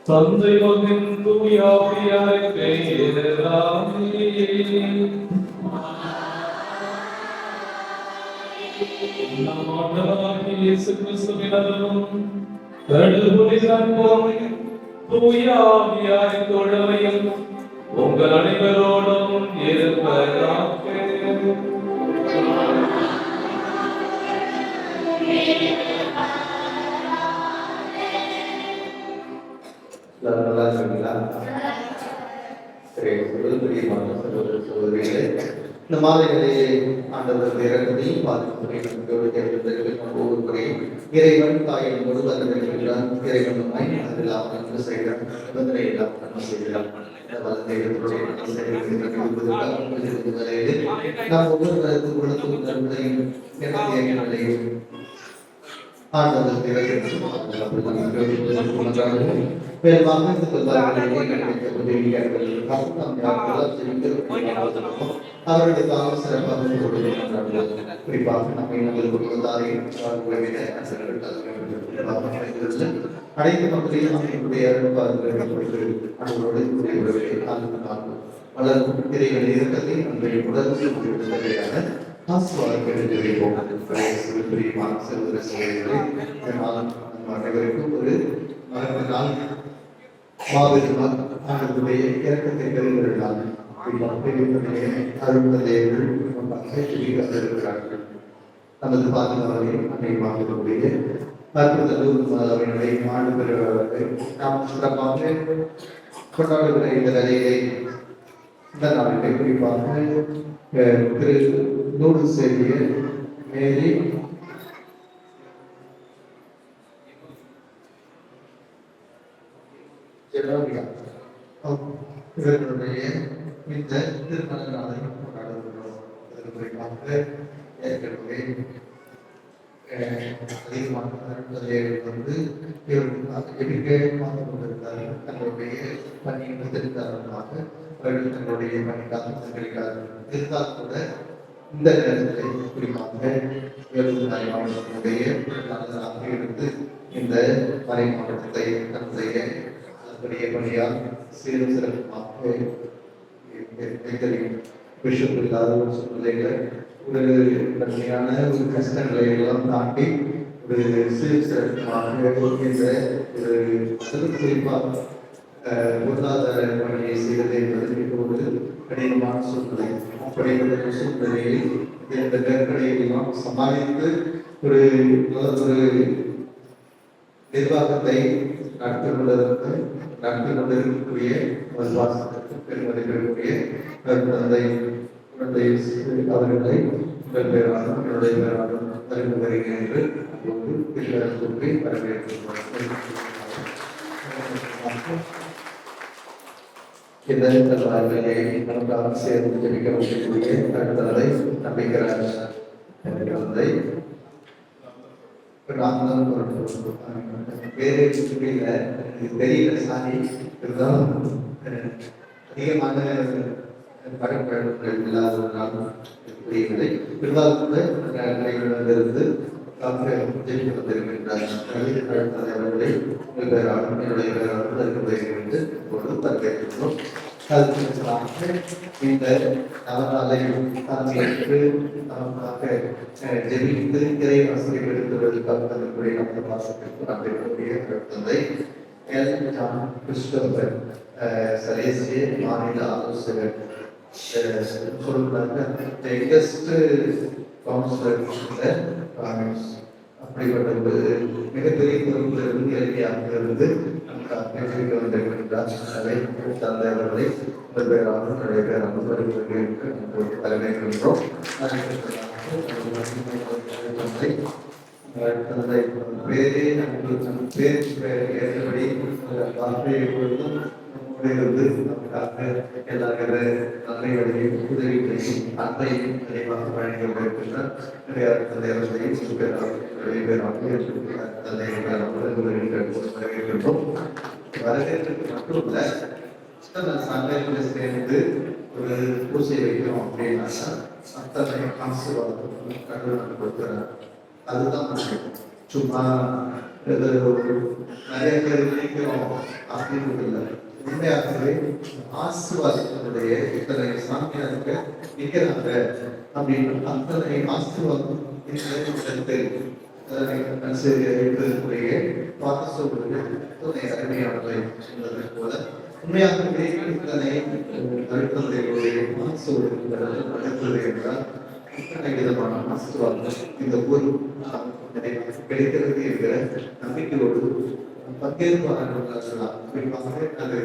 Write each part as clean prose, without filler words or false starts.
தந்தை மகன் தூய ஆவியாரின் பெயராலே நம் ஆண்டவராகிய இயேசு கிறிஸ்துவின் அருளும் கடவுளின் அன்பும் தூய ஆவியாரின் தோழமையும் உங்கள் அனைவரோடும் இருப்பதாக. இந்த மாலைகளை ஆண்டவர் இறக்கத்தையும் ஒவ்வொருவரையும் இறைவன் தாயின் முழுவதும் இறைவன் அதில் செய்கிறார் நிபந்தனை இல்லாமல் செய்கிறார். நாம் ஒவ்வொருவருக்கு குணத்தும் நன்மையும் நிலையும் ஆண்டவர் அவர்களுக்காக சிறப்பாக குறிப்பாக அனைத்து மக்களையும் வளர்க்கும் திரைகள் இறக்கத்தை நம்முடைய உடலுக்கு அனைவருக்கும் ஒரு நாள் மாபெரும் ஆண்டவருடைய இறக்கத்தை பெறுகிறார்கள். அருள்தந்தையர்கள் இருக்கிறார்கள். நமது பாதுகாவலை அன்னையமாகக்கூடிய அற்புதனுடைய ஆண்டு பெறுவதை நாம் சிறப்பாக கொண்டாடுகிற இந்த வேலையை இந்த நாளிலே குறிப்பாக திரு நூறு செய்திய மேரி இவர்களுடைய இந்த திருமண நாளை கொண்டாடுகிறோம். இதற்கு குறிப்பாக ஏற்கனவே அதிகமான வந்து இவர்களுக்காக எதிர்க்க பார்த்து கொண்டிருந்தார்கள். தங்களுடைய பணியை முடித்திருக்காரர்களாக அவர்கள் தங்களுடைய பணிக்காக தங்களிக்கார்கள் இருந்தால் கூட இந்த நேரத்தில் குறிப்பாக மாவட்டத்தினுடைய இருந்து இந்த மறை மாவட்டத்தை தன்னுடைய அதனுடைய பணியால் சிறு சிறப்பாக விஷயம் இல்லாத ஒரு சூழ்நிலையில ஒரு கடுமையான ஒரு கஷ்டங்களை எல்லாம் தாண்டி ஒரு சிறு சிறப்பாக இந்த ஒரு குறிப்பாக பொருளாதார பணியை செய்வது என்பது மிக ஒரு கடினமான சூழ்நிலை. அப்படிப்பட்ட சூழ்நிலையில் இந்த நெருக்கடியெல்லாம் சமாளித்து ஒரு நிர்வாகத்தை நடத்தி கொண்டிருக்கக்கூடிய பெருமதிப்பிற்குரிய குழந்தை அவர்களை உங்கள் பேராலும் என்னுடைய பேராலும் அறிந்து வருகிறேன் என்று கூறி வரவேற்கிறோம். இந்த நமக்காக சேர்ந்து ஜெபிக்க முடியக்கூடிய கருத்தலை நம்பிக்கிறார் குழந்தை வேறு சுற்றில தெரியல சாரி இருந்தாலும் அதிகமான படப்பழங்கள் இல்லாதவர்களால் புரியவில்லை. இருந்தாலும் கூட இருந்து ஜெயிக்க வந்திருக்கின்றார் அவர்களை உங்கள் பேராலும் என்னுடைய பேராலும் அறிந்து வரவேற்கிறோம். இந்த நவநாளையும் தங்களுக்கு நமக்காக ஜெபித்து இறை வசதி எடுத்துவதற்காக தங்களுடைய நமது வாசத்திற்கு நம்பிக்கூடிய தந்தை கிறிஸ்டோபர் சலேசிய மாநில ஆலோசகர் சொல்றாங்க அப்படிப்பட்ட ஒரு மிகப்பெரிய பொறுப்பிலிருந்து இலக்கியாக இருந்து வந்திருக்கின்றார். தந்தை அவர்களை உங்கள் பேராலும் நிறைய பேராலும் வரவேற்கின்றோம். தந்தை பேரே ஏற்றபடி வார்த்தையை பொழுதும் இருந்து நமக்காக எல்லா நன்மைகளையும் உதவிகளையும் அன்பையும் நிறைவாக வழங்கி கொண்டிருக்கின்றார். நிறைய தந்தை அவர்களையும் வரவேற்கின்றோம். வரவேற்பதற்கு மட்டுமல்ல, சண்டைகளை சேர்ந்து ஒரு பூஜை வைக்கிறோம் அப்படின்னாக்கா அத்தனை ஆசீர்வாதம் கடவுள் கொடுக்கிறார். அதுதான் சும்மா நிறைய பேர் நினைக்கிறோம் அப்படின்னு இல்லை. உண்மையாகவே ஆசீர்வாதத்தினுடைய இத்தனை சாமியாக நிற்கிறாங்க அப்படின்னு அத்தனை ஆசீர்வாதம் பார்த்து சொல்வது துணை அருமையானவை என்பதை போல உண்மையாகவே இத்தனை அழுத்தங்களுடைய அடுத்தது என்றால் இத்தனை விதமான ஆசீர்வாதம் இந்த ஊர் கிடைக்கிறது என்கிற நம்பிக்கையோடு பங்கேற்பாளர்களாக குறிப்பாக அது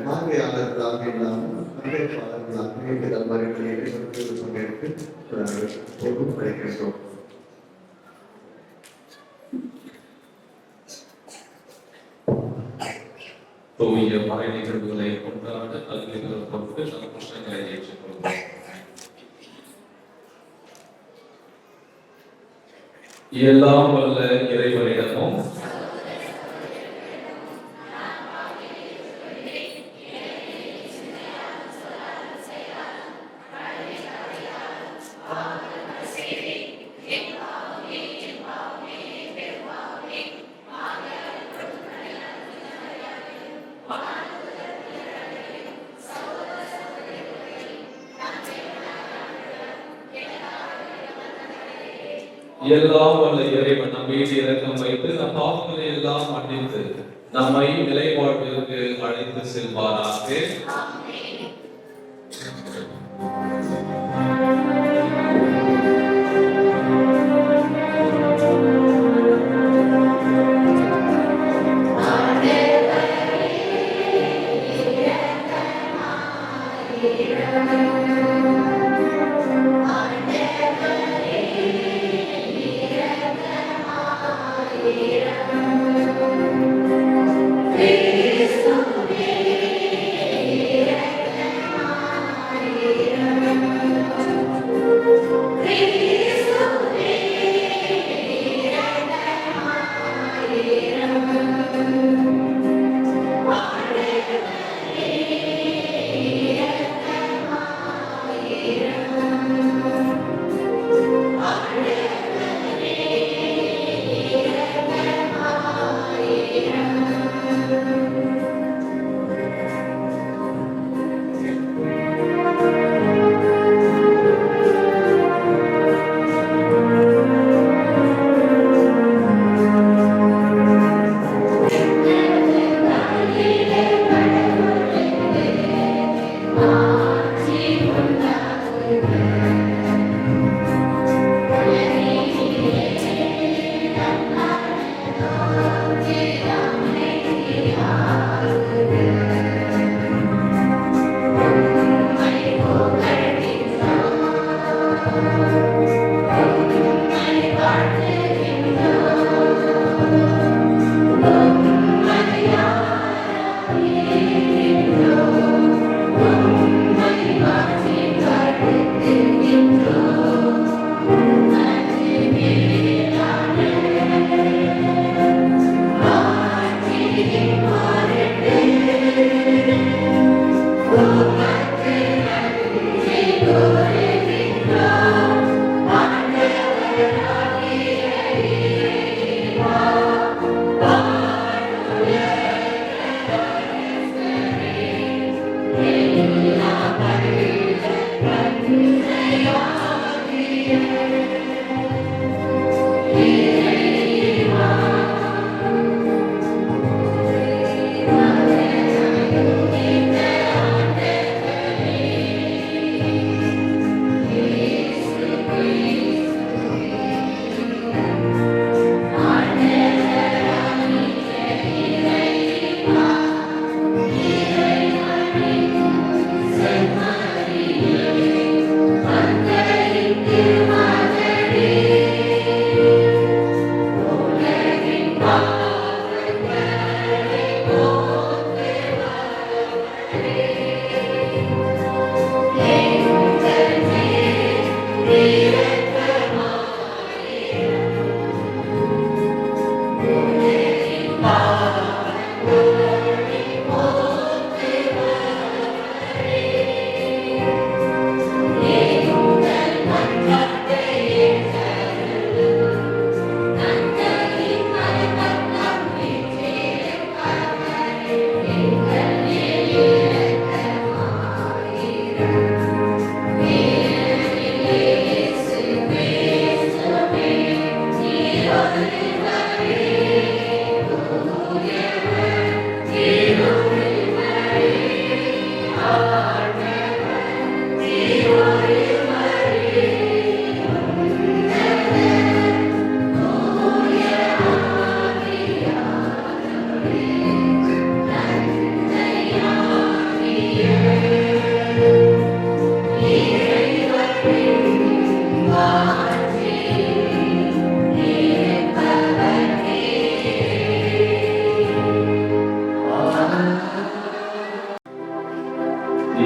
பார்வையாளர்களாக இல்லாமல் பங்கேற்பாளர்களாக இந்த மாதிரி பங்கேற்று கிடைக்கின்றோம். தூய மறை நிகழ்வுகளை கொண்டாட கல்விகள் கொண்டு நம் குற்றங்களை ஏற்றுக்கொள்வோம். எல்லாம் வல்ல இறைவனிடமும் எல்லாம் வல்ல இறைவன் நம் மீது இரக்கம் வைத்து நம் பாவங்களை எல்லாம் மன்னித்து நம்மை நிலைப்பாட்டிற்கு அழைத்து செல்வாராக.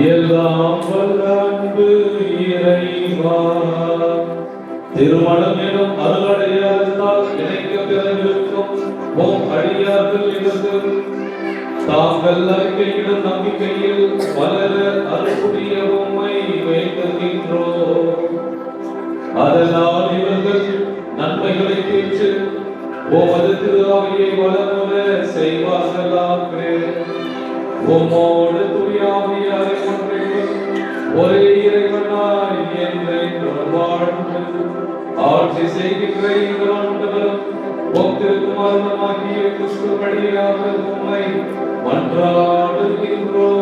எல்லாம் வல்ல அன்பு இறைவா, திருமணம் எனும் அருளடையாளத்தால் இணைக்க பிறந்திருக்கும் உம் அடியார்கள் இருந்து தாங்கள் அறிக்கையிடும் நம்பிக்கையில் வளர அருள்புரிய உம்மை வேண்டுகின்றோம். அதனால் இவர்கள் நன்மைகளை பெற்று உமது திருஆவியை வளமுற செய்வார்களாக. உம்மோடு துணியாவியாரை ஒன்றையும் ஒரே இறைவனாய் என்றென்றும் வாழ்ந்து ஆட்சி செய்கின்ற எங்கள் ஆண்டவரும் திருக்குமாரனுமாகிய கிறிஸ்து வழியாக உம்மை மன்றாடுகின்றோம்.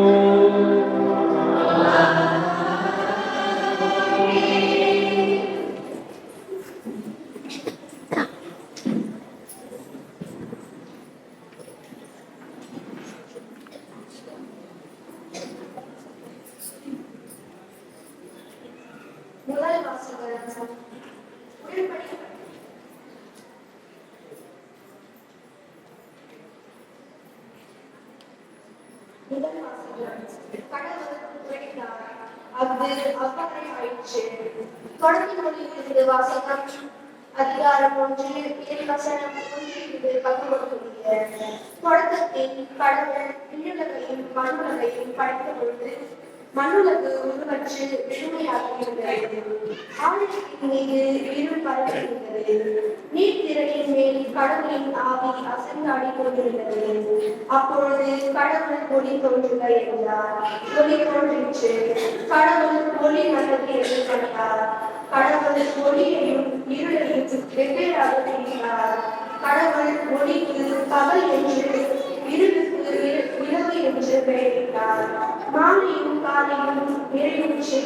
முதல் வாசகம் கடவுள் உரைத்தார், அது அவ்வாறே ஆயிற்று. தொடர்ந்து வாசகம் அதிகாரம் 1 வசனம் 1 தொடக்கத்தில் கடவுள் விண்ணுலகையும் மண்ணுலகையும் படைத்த பொழுது மண்ணுலகு உருவற்று வெறுமையாக இருந்தது. ஆழத்தின் மீது இருள் பரவியிருந்தது. நீர்த்திரையின் மேல் கடவுளின் ஆவி அசைந்தாடி கொண்டிருந்தது. அப்பொழுது கடவுள் ஒளி தோன்றுக என்றார். ஒளி தோன்றிற்று. கடவுள் ஒளி நல்லது என்று கண்டார். கடவுள் ஒளியையும் இருளையும் வெவ்வேறாக பிரித்தார். கடவுள் ஒளிக்கு பகல் என்று இருளுக்கு இரவு என்று பெயரிட்டார். மாலையும் காலையும் நிறைவுற்று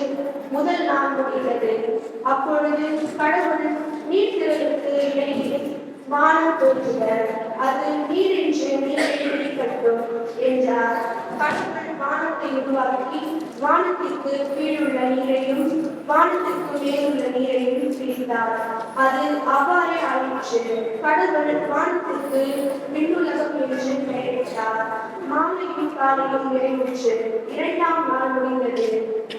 முதல் நாள் முடிகிறது. அப்பொழுது கடவுள் நீர்த்திரைகளுக்கு இடையே வானம் தோன்றுக, அது நீரின்றி நீரை பிடிக்கட்டும் என்றார். கடவுள் வானத்தை உருவாக்கி வானத்திற்கு கீழுள்ள நீரையும் வானத்திற்கு மேலுள்ள நீரையும் பிரித்தார். அது அவ்வாறே ஆயிற்று. கடவுள் வானத்திற்கு விண்ணுலகம் என்று பெயரிட்டார். மாலையும் காலையும் நிறைவுற்று இரண்டாம் நாள் முடிந்தது.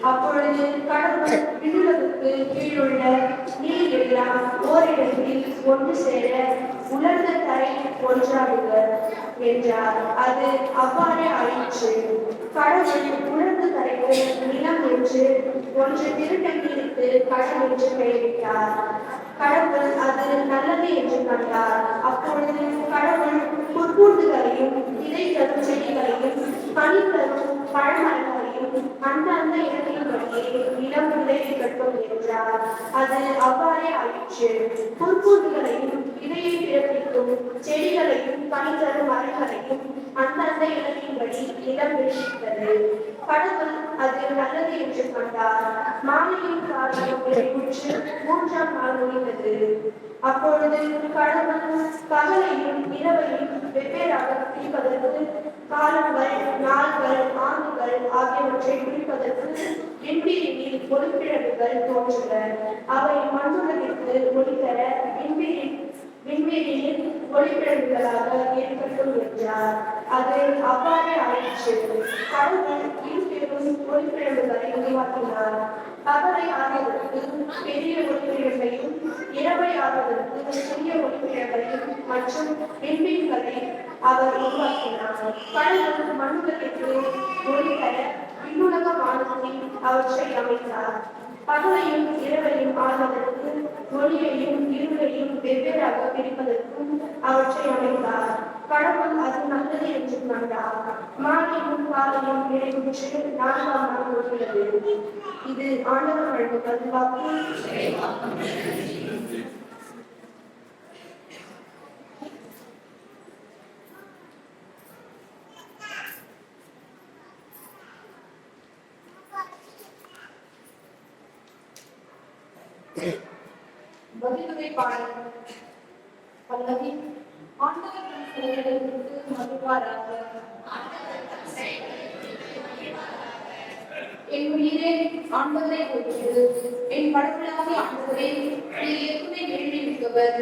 அப்பொழுது கடவுள் விண்ணுலகுக்கு கீழுள்ள நீர் எல்லாம் ஓரிடத்தில் ஒன்று சேர உலர்ந்த தரை ஒன்றாடுக என்றார். அது அவ்வாறே ஆயிற்று. கடவுள் உலர்ந்த தரைக்கு நிலம் என்று ஒன்று திருட்ட நீருக்கு கடல் என்று பெயரிட்டார். கடவுள் அது நல்லது என்று கண்டார். அப்பொழுது கடவுள் புற்பூண்டுகளையும் இலை தரும் செடிகளையும் கனி தரும் பழமரங்களையும் அந்தந்த இடத்தின்படியே நிலம் விளைவிக்கட்டும் என்றார். அது அவ்வாறே ஆயிற்று. புற்பூண்டுகளையும் இலையை பிறப்பிக்கும் செடிகளையும் கனி தரும் மரங்களையும் அந்தந்த இடத்தின்படி நிலம் விளைவித்தது. கடவுள் அது நல்லது என்று கண்டார். மாலையும் காலையும் நிறைவுற்று மூன்றாம் நாள் முடிந்தது. அப்பொழுது கடவுள் பகலையும் இரவையும் வெவ்வேறாக பிரிப்பதற்கு காலங்கள், நாள்கள், ஆண்டுகள் ஆகியவற்றை குறிப்பதற்கு விண்வெளியில் ஒளிப்பிழம்புகள் தோன்றுக. அவை மண்ணுலகிற்கு ஒளி தர விண்வெளியில் ஒளிப்பிழம்புகளாக இருக்கட்டும் என்றார். அது அவ்வாறே ஆயிற்று. கடவுள் இருபெரும் ஒளிப்பிழம்புகளை உருவாக்கினார். பகலை ஆவதற்கு பெரிய ஒளிப்பிழம்பையும் இரவை ஆவதற்கு சிறிய ஒளிப்பிழம்பையும் மற்றும் விண்மீன்களை அவர் உருவாக்கினார். கடவுள் மண்ணுலகிற்கு ஒளி தர விண்ணுலக வானத்தில் அவற்றை அமைத்தார். பகலையும் இரவையும் ஆள்வதற்கு ஒளியையும் இருளையும் வெவ்வேறாக பிரிப்பதற்கும் அவற்றை அமைத்தார். கடவுள் அது நல்லது என்று கண்டார். மாலையும் காலையும் நிறைவுற்று நான்காம் நாள் முடிகிறது. இது ஆண்டவர் வழங்கும் வாக்கு. பதிலுரை பாடல் பல்லவி. ஆண்டவர் தம் செயல்களை குறித்து மகிழ்வாராக. என் உயிரே ஆண்டவரை போற்றிடு. என் கடவுளாகிய ஆண்டவரே, நீர் எத்துணை வேள்வி மிக்கவர்.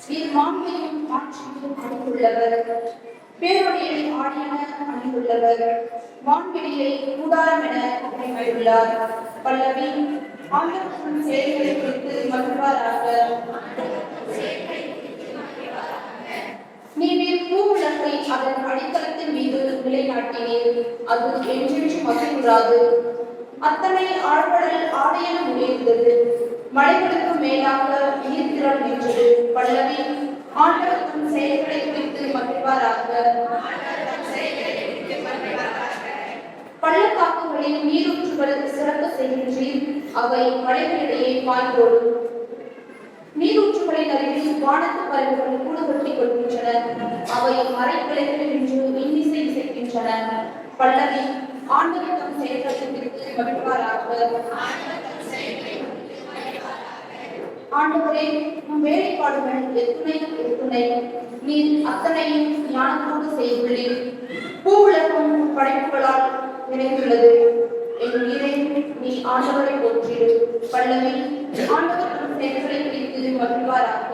நீர் மாண்பையும் ஆட்சியும் அணிந்துள்ளவர். பேரொழியை ஆடியன அணிந்துள்ளவர். வான்வெளியை கூடாரம் என அமைந்துள்ளார். பல்லவி. ஆண்டவரின் செயல்களை குறித்து மகிழ்வாராக. நீர் பூவுலகை அதன் அடித்தளத்தின் மீது நிலைநாட்டினீர். அது என்றென்றும் மகிழ்வுறாது. அத்தனை ஆழ்கடல் ஆடையென உயர்ந்தது. மலைகளுக்கு மேலாக நீர்த்திரள் நின்றது. பல்லவி. ஆண்டவரின் செயல்களை குறித்து மகிழ்வாராக. பள்ளத்தாக்குகளில் நீரூற்றுகள் சிறக்க செய்கின்றீர். அவை மலைகளிடையே பாய்ந்தோடும். நீரூற்றுகளின் அருகில் வானத்து பறவைகள் கூடு கட்டிக் கொள்கின்றன. அவை மறைக்கிளைகளில் நின்று இன்னிசை இசைக்கின்றன. பல்லவி ஆண்டவர் தம் செயல்களை குறித்து மகிழ்வாராக. ஆண்டவரே, உம் வேலைப்பாடுகள் எத்துணை எத்துணை, நீர் அத்தனையும் ஞானத்தோடு செய்துள்ளீர். பூ உலகம் படைப்புகளால் நிறைந்துள்ளது. என் உயிரை நீ ஆண்டவரை போற்றிடு. பல்லவி ஆண்டவர் தம் செயல்களை குறித்து மகிழ்வாராக.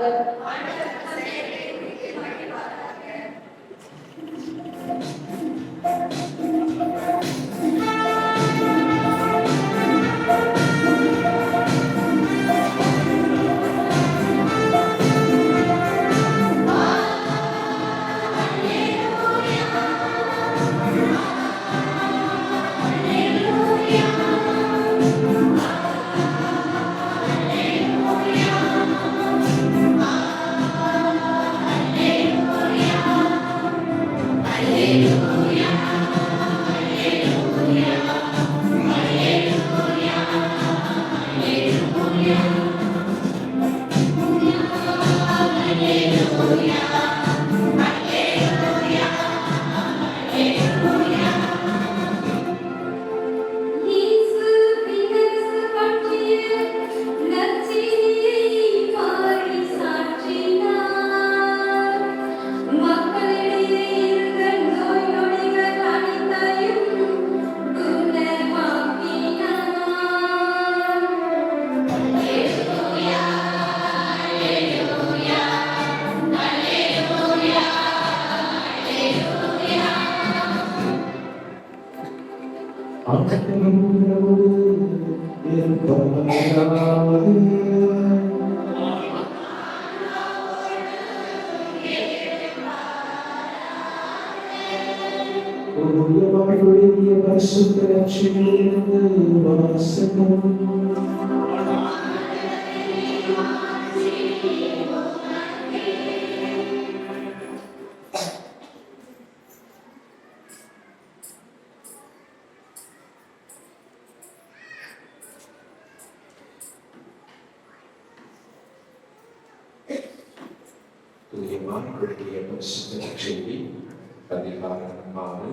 செய்தி அதிகாரம் 6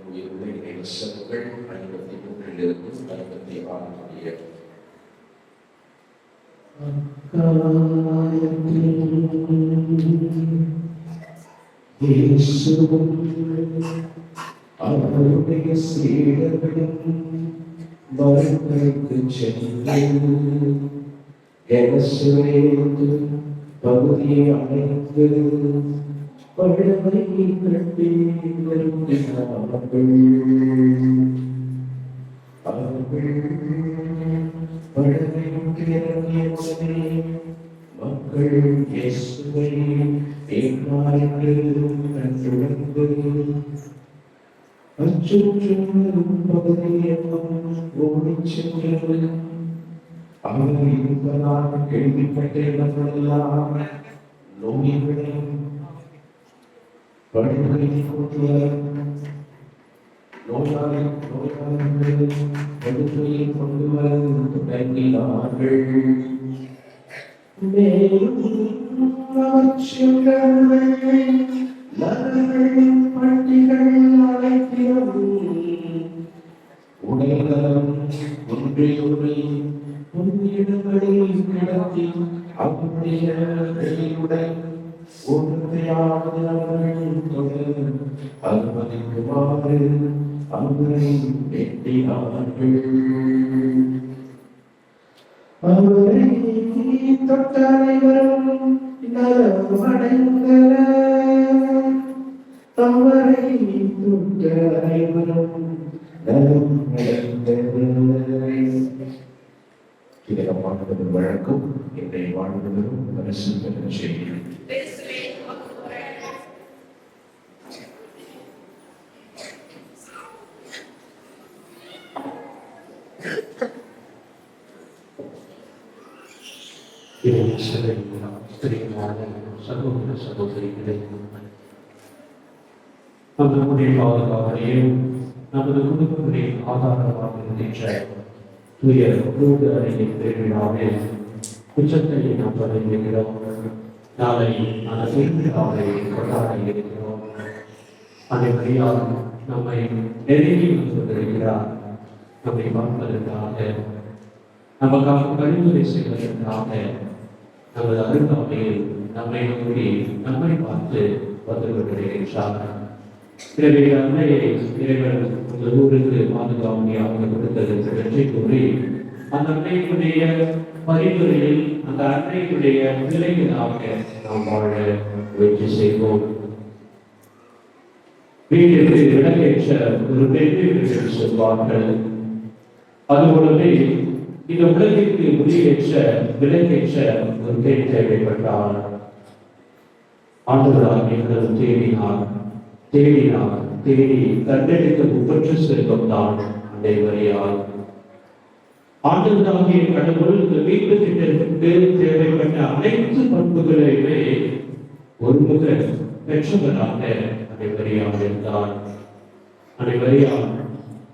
உயிருள்ள இணைவசங்கள் 53 56 முடிய. அவருடைய சீடர்களும் மறுமைக்கு சென்று பகுதியை அடைந்து பழமை கட்டி அவர்கள் பழமை இறங்கிய மக்கள் இயேசுவை ஏற்காடு கண்டுணர்ந்து அச்சுற்றும் பகுதியெல்லாம் ஓடிச் சென்று அவர் இருப்பதாக கேள்விப்பட்ட இடங்களெல்லாம் நோய்களையும் படுகொலையை கொண்டு நோயாளர்கள் படுகொலையை கொண்டு வர தொடங்கினார்கள். மேலும் நகர்களின் பண்டிகள் அழைக்கிறோம் உடைகளும் ஒன்றையொரு பொன்னிடங்களில் கிடத்தி அவருடைய கையுடன் ஒன்றையாவது அவர்கள் அனுமதிக்குமாறு அவரை வெட்டினார்கள். அவரை தொட்ட அனைவரும் நலமடைந்தனர். அவரை தொட்ட அனைவரும் நலமடைந்தனர். இதற்கு வழக்கம் என்னை வாழ்வதும் அரசு பெற செய்கிறேன். சகோதர சகோதரிகளே, நம்முடைய பாதுகாவலையும் நமது குடும்பங்களின் ஆதாரமாக இருக்கின்ற தூய அணையின் திருவிழாவில் குற்றத்தை நாம் தொடங்குகிறோம். நாளை அந்த திருவிழாவை கொண்டாட இருக்கிறோம். அனைவரையால் நம்மை நெருங்கி வந்திருக்கிறார். நம்மை பார்ப்பதற்காக, நமக்காக பரிந்துரை செய்வதற்காக நமது அருகாமையில் நம்மை நோக்கி நம்மை பார்த்து வந்து கொண்டிருக்கிறார். எனவே அன்னையை இறைவன் இந்த ஊருக்கு பாதுகாவலியாக கொடுத்ததற்கு வெற்றி கூறி அந்த அன்னைக்குடைய பரிந்துரையில் அந்த அன்னைக்குடைய பிள்ளைகளாக நாம் வாழ முயற்சி செய்வோம். வீட்டிற்கு விளக்கேற்ற ஒரு பெண் சொல்வார்கள். அதுபோலவே இந்த உலகிற்கு ஒளியேற்ற விளக்கேற்ற ஒரு பெண் தேவைப்பட்டால் ஆண்டவராக எங்களும் தேடினார் தேடி கண்டெடுக்க ஒப்பற்ற செல்வம் தான் அன்னை மரியாள். ஆண்டவராகிய கடவுள் இந்த மீட்பு திட்டத்திற்கு தேவைப்பட்ட அனைத்து பண்புகளையுமே ஒருமுக பெற்றவராக அன்னை மரியாள் இருந்தார். அன்னை மரியாள்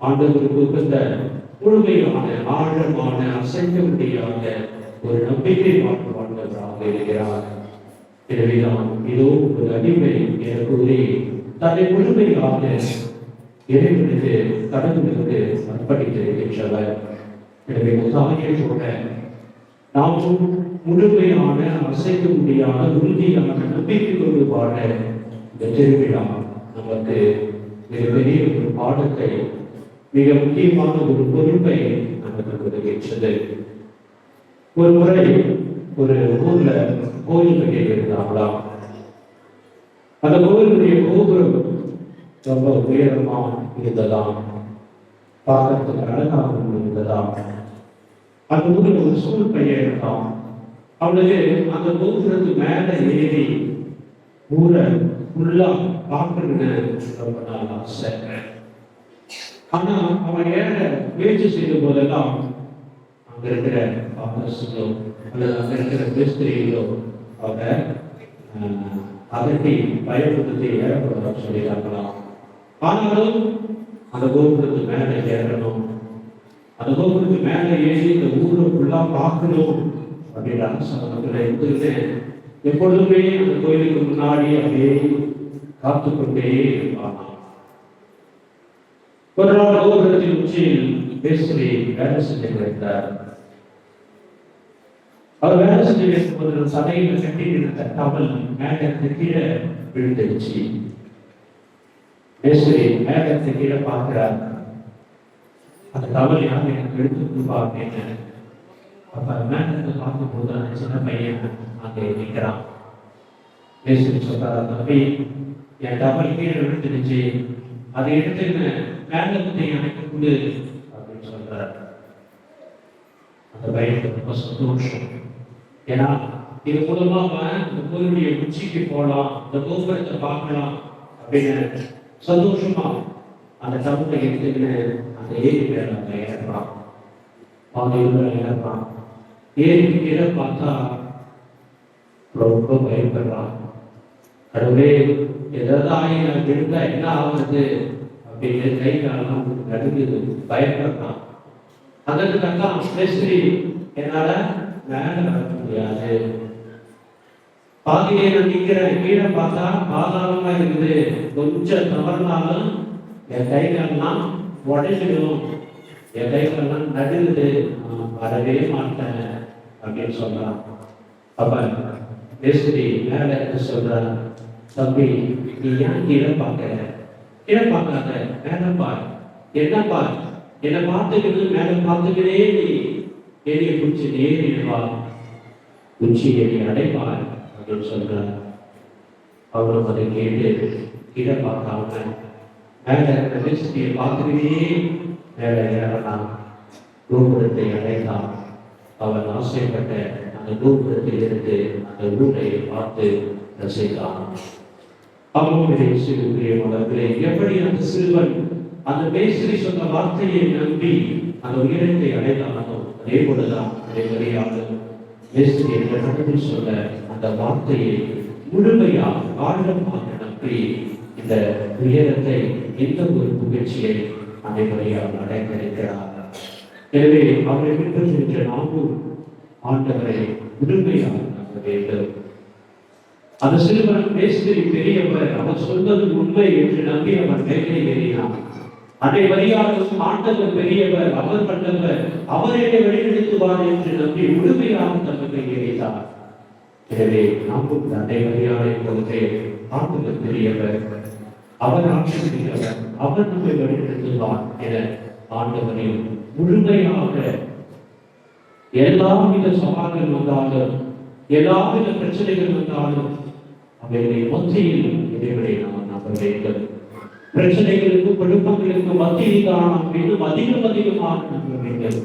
ஆண்டவருக்கு உகந்த முழுமையான ஆழமான அசைக்க முடியாத ஒரு நம்பிக்கை வாழ்ந்தவராக இருக்கிறார். எனவேதான் இதோ ஒரு அடிமை என கூறி தன்னை முழுமையாக இறைவனுக்கு கடவுளுக்கு அர்ப்பணித்திருக்கின்றவர். எனவே தாயை போல நாமும் முழுமையான அசைக்க முடியாத உறுதியான நம்பிக்கை கொண்டு வாழ இந்த திருவிழா நமக்கு மிகப்பெரிய ஒரு பாடத்தை, மிக முக்கியமான ஒரு பொறுப்பை நமக்கு கொடுக்கின்றது. ஒரு முறை ஒரு ஊர்ல கோயில் கட்டியிருந்தாங்களாம். அந்த கோயிலுடைய கோபுரம் ரொம்ப உயரமா இருந்ததாம், பார்க்கறதுக்கு அழகாகவும் இருந்ததாம். அந்த ஊரில் ஒரு ஸ்கூல் பையன் இருந்தான். அவனுக்கு அந்த கோபுரத்து மேல ஏறி ஊரை ஃபுல்லா பார்க்கணுன்னு ரொம்ப நாள் ஆசை. ஆனா அவன் ஏற முயற்சி செய்யும் போதெல்லாம் அங்க இருக்கிற ஆபீஸோ அல்லது அங்க இருக்கிற மிஸ்திரிகளோ அவங்க அதட்டி பயப்படுத்தி ஏறக்கூடாது சொல்லிட்டாங்களாம். ஆனாலும் அந்த கோபுரத்து மேல ஏறணும், அந்த கோபுரத்து மேல ஏறி இந்த ஊரை ஃபுல்லா பார்க்கணும் அப்படின்ற அரசாங்கத்துல இருந்துட்டு எப்பொழுதுமே அந்த கோயிலுக்கு முன்னாடி அப்படியே காத்து கொண்டே இருப்பாங்க. ஒரு நாள் கோபுரத்தின் உச்சியில் பேசுறி வேலை செஞ்சு கிடைத்தார். அவர் வேலை செஞ்சு பேசும்போது சடையில கட்டியிருந்த டவல் மேல கீழே விழுந்துடுச்சு. பேசுறி மேல கீழே பார்க்கிறார். அந்த டவல் யாரும் எனக்கு எடுத்து கொடுப்பாங்க. அப்ப மேல பார்க்கும் போது அந்த சின்ன பையன் அங்கே நிற்கிறான். பேசுறி சொல்றாரு, தம்பி என் டவல் கீழே விழுந்துடுச்சு, அதை எடுத்து மேல எனக்கு கொடு அப்படின்னு சொல்றாரு. அந்த பையனுக்கு ரொம்ப சந்தோஷம். ஏன்னா இது மூலமா இந்த கோயிலுடைய உச்சிக்கு போகலாம், இந்த கோபுரத்தை பார்க்கலாம் அப்படின்னு சந்தோஷமா அந்த டவுனை எடுத்துக்கின்னு அந்த ஏரி மேல அங்க ஏறுறான். பாதையில ஏறுறான். ஏரிக்கு கீழே பார்த்தா ரொம்ப பயப்படுறான். கடவுளே, ஏதாவது ஆயிரம் விழுந்தா என்ன ஆகுது அப்படின்னு கை காலம் நடுங்குது, பயப்படுறான். அதற்கு தந்தான் பேசி என்னால மேல நடக்க முடியாது, பாதியிலே நான் நிற்கிறேன், கீழே பார்த்தா பாதாளமா இருக்குது, கொஞ்சம் தவறுனாலும் என் கைகள்லாம் உடைஞ்சிடும், என் கைகள்லாம் நடுங்குது, நான் வரவே மாட்டேன் அப்படின்னு சொல்றான். அப்ப பேசி மேல என்ன சொல்றான், தம்பி நீ ஏன் கீழே பார்க்கற, கீழே பார்க்காத மேல பார், என்ன பார், என்னை பார்த்துக்கிட்டு மேல பார்த்துக்கிட்டே நீ எரிய பிடிச்சி நேரிடுவா, உச்சியை நீ அடைப்பார் அப்படின்னு சொல்றார். அவரும் அதை கேட்டு கீழே பார்க்காம மேல பிரதேசத்தையை பார்த்துக்கிட்டே மேல ஏறலாம். கோபுரத்தை அடைந்தான். அவன் ஆசைப்பட்ட அந்த கோபுரத்தில் இருந்து அந்த ஊரை பார்த்து ரசித்தான். அவனுடைய சிறுபிரியமானவர்களே, எப்படி அந்த சிறுவன் அந்த பேசி சொன்ன வார்த்தையை நம்பி அந்த உயரத்தை அடைந்தானோ அதே போலதான் அதே வழியாக பேசி கடவுள் சொன்ன அந்த வார்த்தையை முழுமையாக ஆழமாக நம்பி இந்த உயரத்தை, இந்த ஒரு புகழ்ச்சியை அனைவரையால் அடைந்திருக்கிறார். எனவே அவரை பின்பற்றுகின்ற நாமும் ஆண்டவரை உண்மையாக நம்ப வேண்டும். அந்த சிறுவன் பேசுகிற பெரியவர் அவர் சொல்வது உண்மை என்று நம்பி அவர் மேலே ஏறினார். அனைவரையாலும் ஆண்டவர் பெரியவர், அவர் கண்டவர், அவர் என்னை வழிநடத்துவார் என்று நம்பி முழுமையாக தன்னை ஏறினார். எனவே நாமும் அனைவரையாளை போன்றே ஆண்டவர் பெரியவர், அவர் ஆட்சியவர், அவர் நம்மை வழிநடத்துவார் என ஆண்டவரை முழுமையாக எல்லாவித சவால்கள் வந்தாலும் எல்லாவித பிரச்சனைகள் வந்தாலும் அவைகளை மத்தியில் இறைவனை நாம் நம்ப வேண்டும். பிரச்சனைகளுக்கும் குழப்பங்களுக்கும் மத்தியில் தான் நாம் இன்னும் அதிகமாக நம்ப வேண்டும்.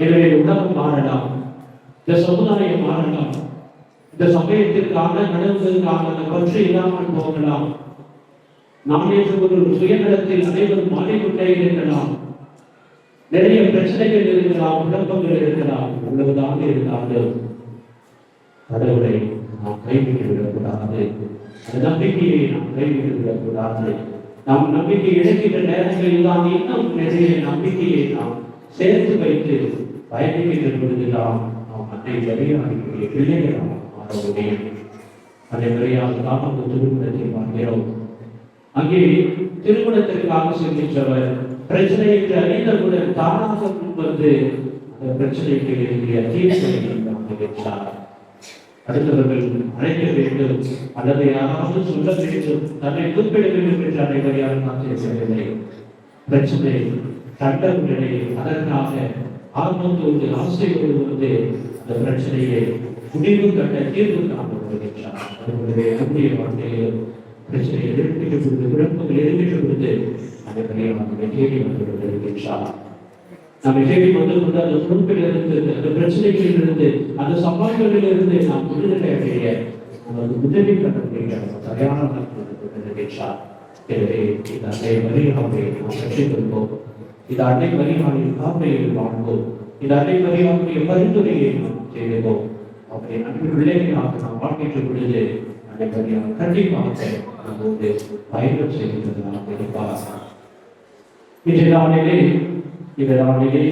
எனவே உலகம் மாறலாம், இந்த சமுதாயம் மாறலாம், இந்த சமயத்திற்கான நடவுகளுக்கான பற்றி இல்லாமல் போகலாம். நாம் என்று ஒரு சுயநலத்தில் அனைவரும் மாறிக்கொண்டே இருக்கலாம். நிறைய பிரச்சனைகள் இருக்கலாம், குழப்பங்கள் இருக்கலாம். இவ்வளவுதான் இருந்தாலும் கடவுளை நாம் கைவிட்டு விடக்கூடாது. அந்த நம்பிக்கையை நாம் கைவிட்டு விடக்கூடாது. நாம் நம்பிக்கை இழக்கின்ற நேரங்களில் தான் இன்னும் நிறைய நம்பிக்கையை நாம் சேர்த்து வைத்து பயணிக்கின்ற பொழுதுதான் நாம் அன்னை வழியாகக்கூடிய பிள்ளைகளாக மாற முடியும். அதே வழியாக நாம் அந்த திருமணத்தை பார்க்கிறோம். அங்கே திருமணத்திற்காக செல்கின்றவர் பிரச்சனை என்று அறிந்தவுடன் தானாக முன்வந்து அந்த பிரச்சனைக்கு வேண்டிய தீர்வுகளை காண்கிறார். அடுத்தவர்கள் அழைக்க வேண்டும் அல்லது யாராவது சொல்ல வேண்டும், தன்னை குறிப்பிட வேண்டும் என்று அனைவரையாக காத்திருக்கவில்லை. பிரச்சனை கண்டவர்களை அதற்காக ஆர்வத்தோடு ஆசையோடு வந்து அந்த பிரச்சனையை முடிவு கட்ட தீர்வு காண வருகின்றார். அவர்களுடைய நம்முடைய வாழ்க்கையில் பிரச்சனை எதிர்க்கின்ற பொழுது, குழப்பங்கள் எதிர்க்கின்ற பொழுது அனைவரை நம்மை தேடி வந்து வருகின்றார். நம்மை தேடி வந்து கொண்டு அந்த பொறுப்பிலிருந்து, அந்த பிரச்சனைகளிலிருந்து, அந்த சவால்களில் இருந்து நாம் விடுதலை அடைய நமது உதவி பண்ணக்கூடிய தயாராக வருகின்றார். எனவே இந்த அன்னை மரியாதை நாம் கற்றுக் கொள்வோம். இந்த அன்னை மரியாதையின் காப்பையில் வாழ்வோம். இந்த அன்னை மரியாதைய பரிந்துரையை நாம் செய்வோம். அவரை நன்கு பிள்ளைகளாக நாம் வாழ்கின்ற பொழுது அன்னை மரியாதை கண்டிப்பாக நம்மோடு பயணம் செய்கின்றதாக இருப்பார். இந்த நாளிலே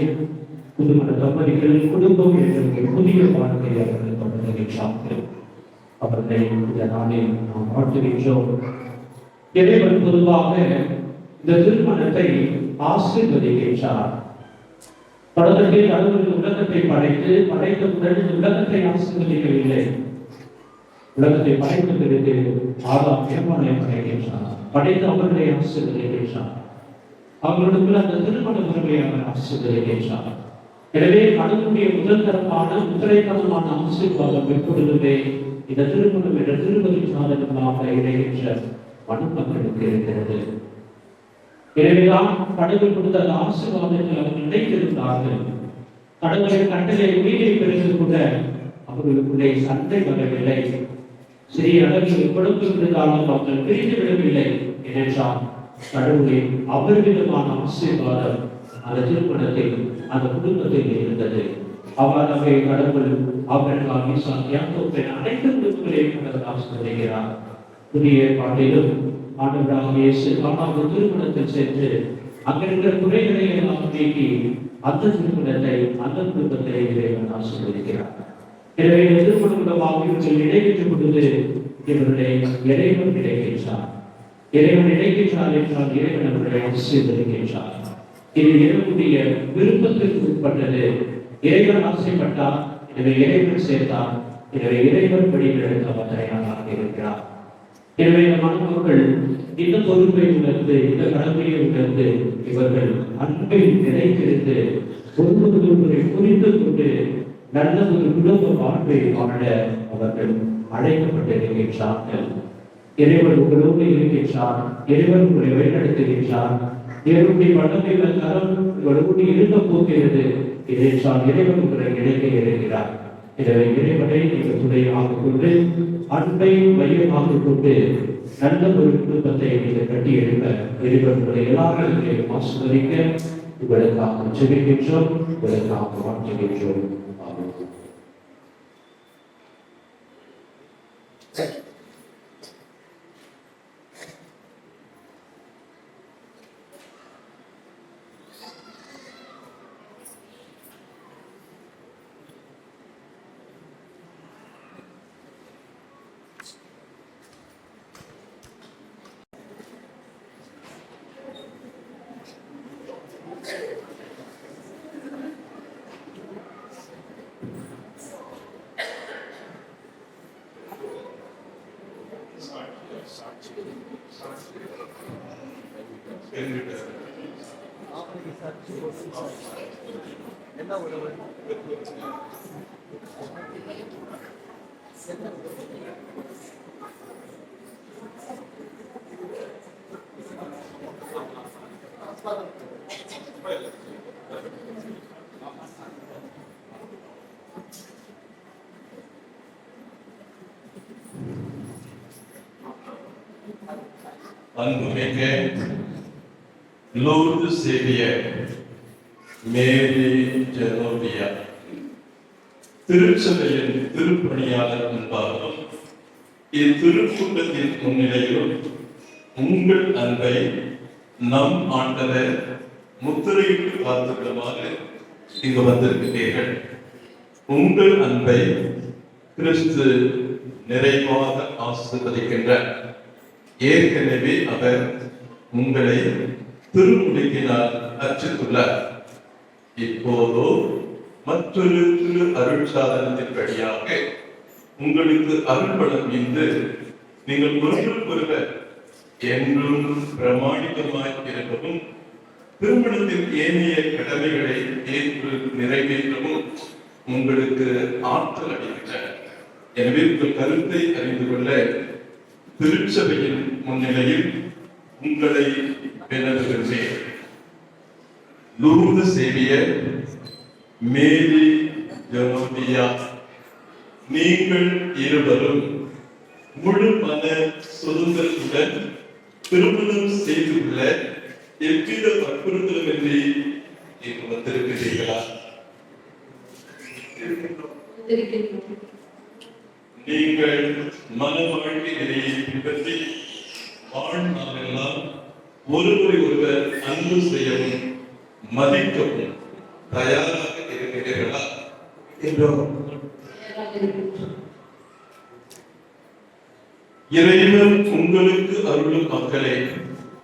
புதுமண தம்பதிகள் குடும்பம் என்ற புதிய வாழ்க்கையை அவர்கள் தொடங்குகின்றார்கள். அவர்களை இந்த நாளில் நாம் வாழ்த்துகின்றோம். இறைவன் பொதுவாக இந்த திருமணத்தை ஆசீர்வதிக்கின்றார். தொடர்ந்து கடவுள் உலகத்தை படைத்தவுடன் இந்த உலகத்தை ஆசீர்வதிக்கவில்லை. உலகத்தை படைத்த பிறகு ஆதாம் ஏமானை படைக்கின்றார். படைத்து அவர்களை ஆசீர்வதிக்கின்றார். அவர்களுக்குள்ள அந்த திருமண முறையை அவர் ஆசீர்வதிக்கின்றார். எனவே கடவுளுடைய முதல்தரமான முதலைத்தனமான ஆசீர்வாதம் எப்பொழுதுமே இந்த திருமணம் என்ற திருமதி சாதனமாக இணைகின்ற மணமக்களுக்கு இருக்கிறது. எனவேதான் கடவுள் கொடுத்த அந்த ஆசீர்வாதத்தில் அவர்கள் நினைத்திருந்தார்கள். கடவுளின் கட்டளை மீறி பிறகு கூட அவர்களுக்குள்ளே சண்டை வரவில்லை. சிறிய அளவில் கொடுத்து இருந்தாலும் அவர்கள் பிரிந்து விடவில்லை. ஏனென்றால் கடவுளின் அபரிமிதமான ஆசீர்வாதம் அந்த திருமணத்தில், அந்த குடும்பத்தில் இருந்தது. அவ்வாறாகவே கடவுள் ஆபிரகாம், ஈசாக், யாக்கோபு அனைத்து குடும்பங்களையும் கடவுள் ஆசீர்வதிக்கிறார். புதிய ஏற்பாட்டிலும் ஆண்டவராகிய இயேசு கானாவுக்கு திருமணத்தில் சென்று அங்கிருக்கிற குறைகளை எல்லாம் நீக்கி அந்த திருமணத்தை, அந்த குடும்பத்தை இறைவன் ஆசீர்வதிக்கிறார். எனவே திருமணமாக இவர்கள் இடைபெற்ற பொழுது இவர்களை இறைவன் இடைக்கின்றார். இறைவன் இடைக்கின்றார் என்றால் இறைவன் அவர்களை ஆசீர்வதிக்கின்றார். இது இறைவனுடைய விருப்பத்திற்கு உட்பட்டது. இறைவன் ஆசைப்பட்டார், எனவே இறைவன் சேர்த்தார். எனவே இறைவன் வழிநடத்த அவர் தயாராக இருக்கிறார். எனவே இந்த மணமக்கள் இந்த பொறுப்பை உணர்ந்து, இந்த கடமையை உணர்ந்து இவர்கள் அன்பில் நிலைத்திருந்து ஒருவரை புரிந்து கொண்டு நல்ல ஒரு குடும்ப வாழ்வை வாழ அவர்கள் அழைக்கப்பட்டிருக்கின்றார்கள். இறைவன் உங்களோடு இருக்கின்றார். இறைவன் உங்களை வழிநடத்துகின்றார். இறைவனுடைய வல்லமையுள்ள கரம் உங்களோடு இருக்க போகிறது. இதைச்சால் இறைவன் உங்களை இணைக்க இருக்கிறார். எனவே இறைவனை நீங்கள் துணையாக கொண்டு, அன்பை மையமாக கொண்டு நல்ல ஒரு குடும்பத்தை நீங்கள் கட்டி எழுப்ப இறைவன் உங்களை எல்லாரும் ஆசீர்வதிக்க உங்களுக்காக ஜெபிக்கின்றோம், உங்களுக்காக வாழ்த்துகின்றோம். அன்புமிக்க லூர்து சேவியர் மேரி ஜெனோவியா திருச்சபையின் திருப்பணியாளர் என்பாரும் இத்திருக்கூட்டத்தின் முன்னிலையிலும் உங்கள் அன்பை நம் ஆண்டவர் முத்திரையிட்டு பார்த்துவிடுமாறு இங்கு வந்திருக்கிறீர்கள். உங்கள் அன்பை கிறிஸ்து நிறைவாக ஆசீர்வதிக்கின்றார். ஏற்கனவே அவர் உங்களை திருமுடியினால் அர்ச்சித்துள்ளார். இப்போதோ மற்றொரு திரு அருட்சாதனத்தின் வழியாக உங்களுக்கு அருள்பலம் இன்று நீங்கள் ஒருவருக்கொருவர் என்றும் பிரமாணிகமாய் இருக்கவும் திருமணத்தின் ஏனைய கடமைகளை ஏற்று நிறைவேற்றவும் உங்களுக்கு ஆற்றல் அளிக்கின்றன. எனவே உங்கள் கருத்தை அறிந்து கொள்ள திருச்சபையின் முன்னிலையில் உங்களை வினவுகின்றேன். லூர்து சேவியர் மேரி ஜெனோவியா, நீங்கள் இருவரும் முழு மன சுதந்திரத்துடன் திருமணம் செய்துள்ள எவ்வித வற்புறுத்தலுமின்றி இங்கு வந்திருக்கிறீர்களா? நீங்கள் மன வாழ்க்கை நிலையை பின்பற்றி வாழ்நாளெல்லாம் ஒருவரை ஒருவர் அன்பு செய்யவும் மதிக்கவும் தயாராக இருக்கிறீர்களா? இறைவன் உங்களுக்கு அருளும் மக்களை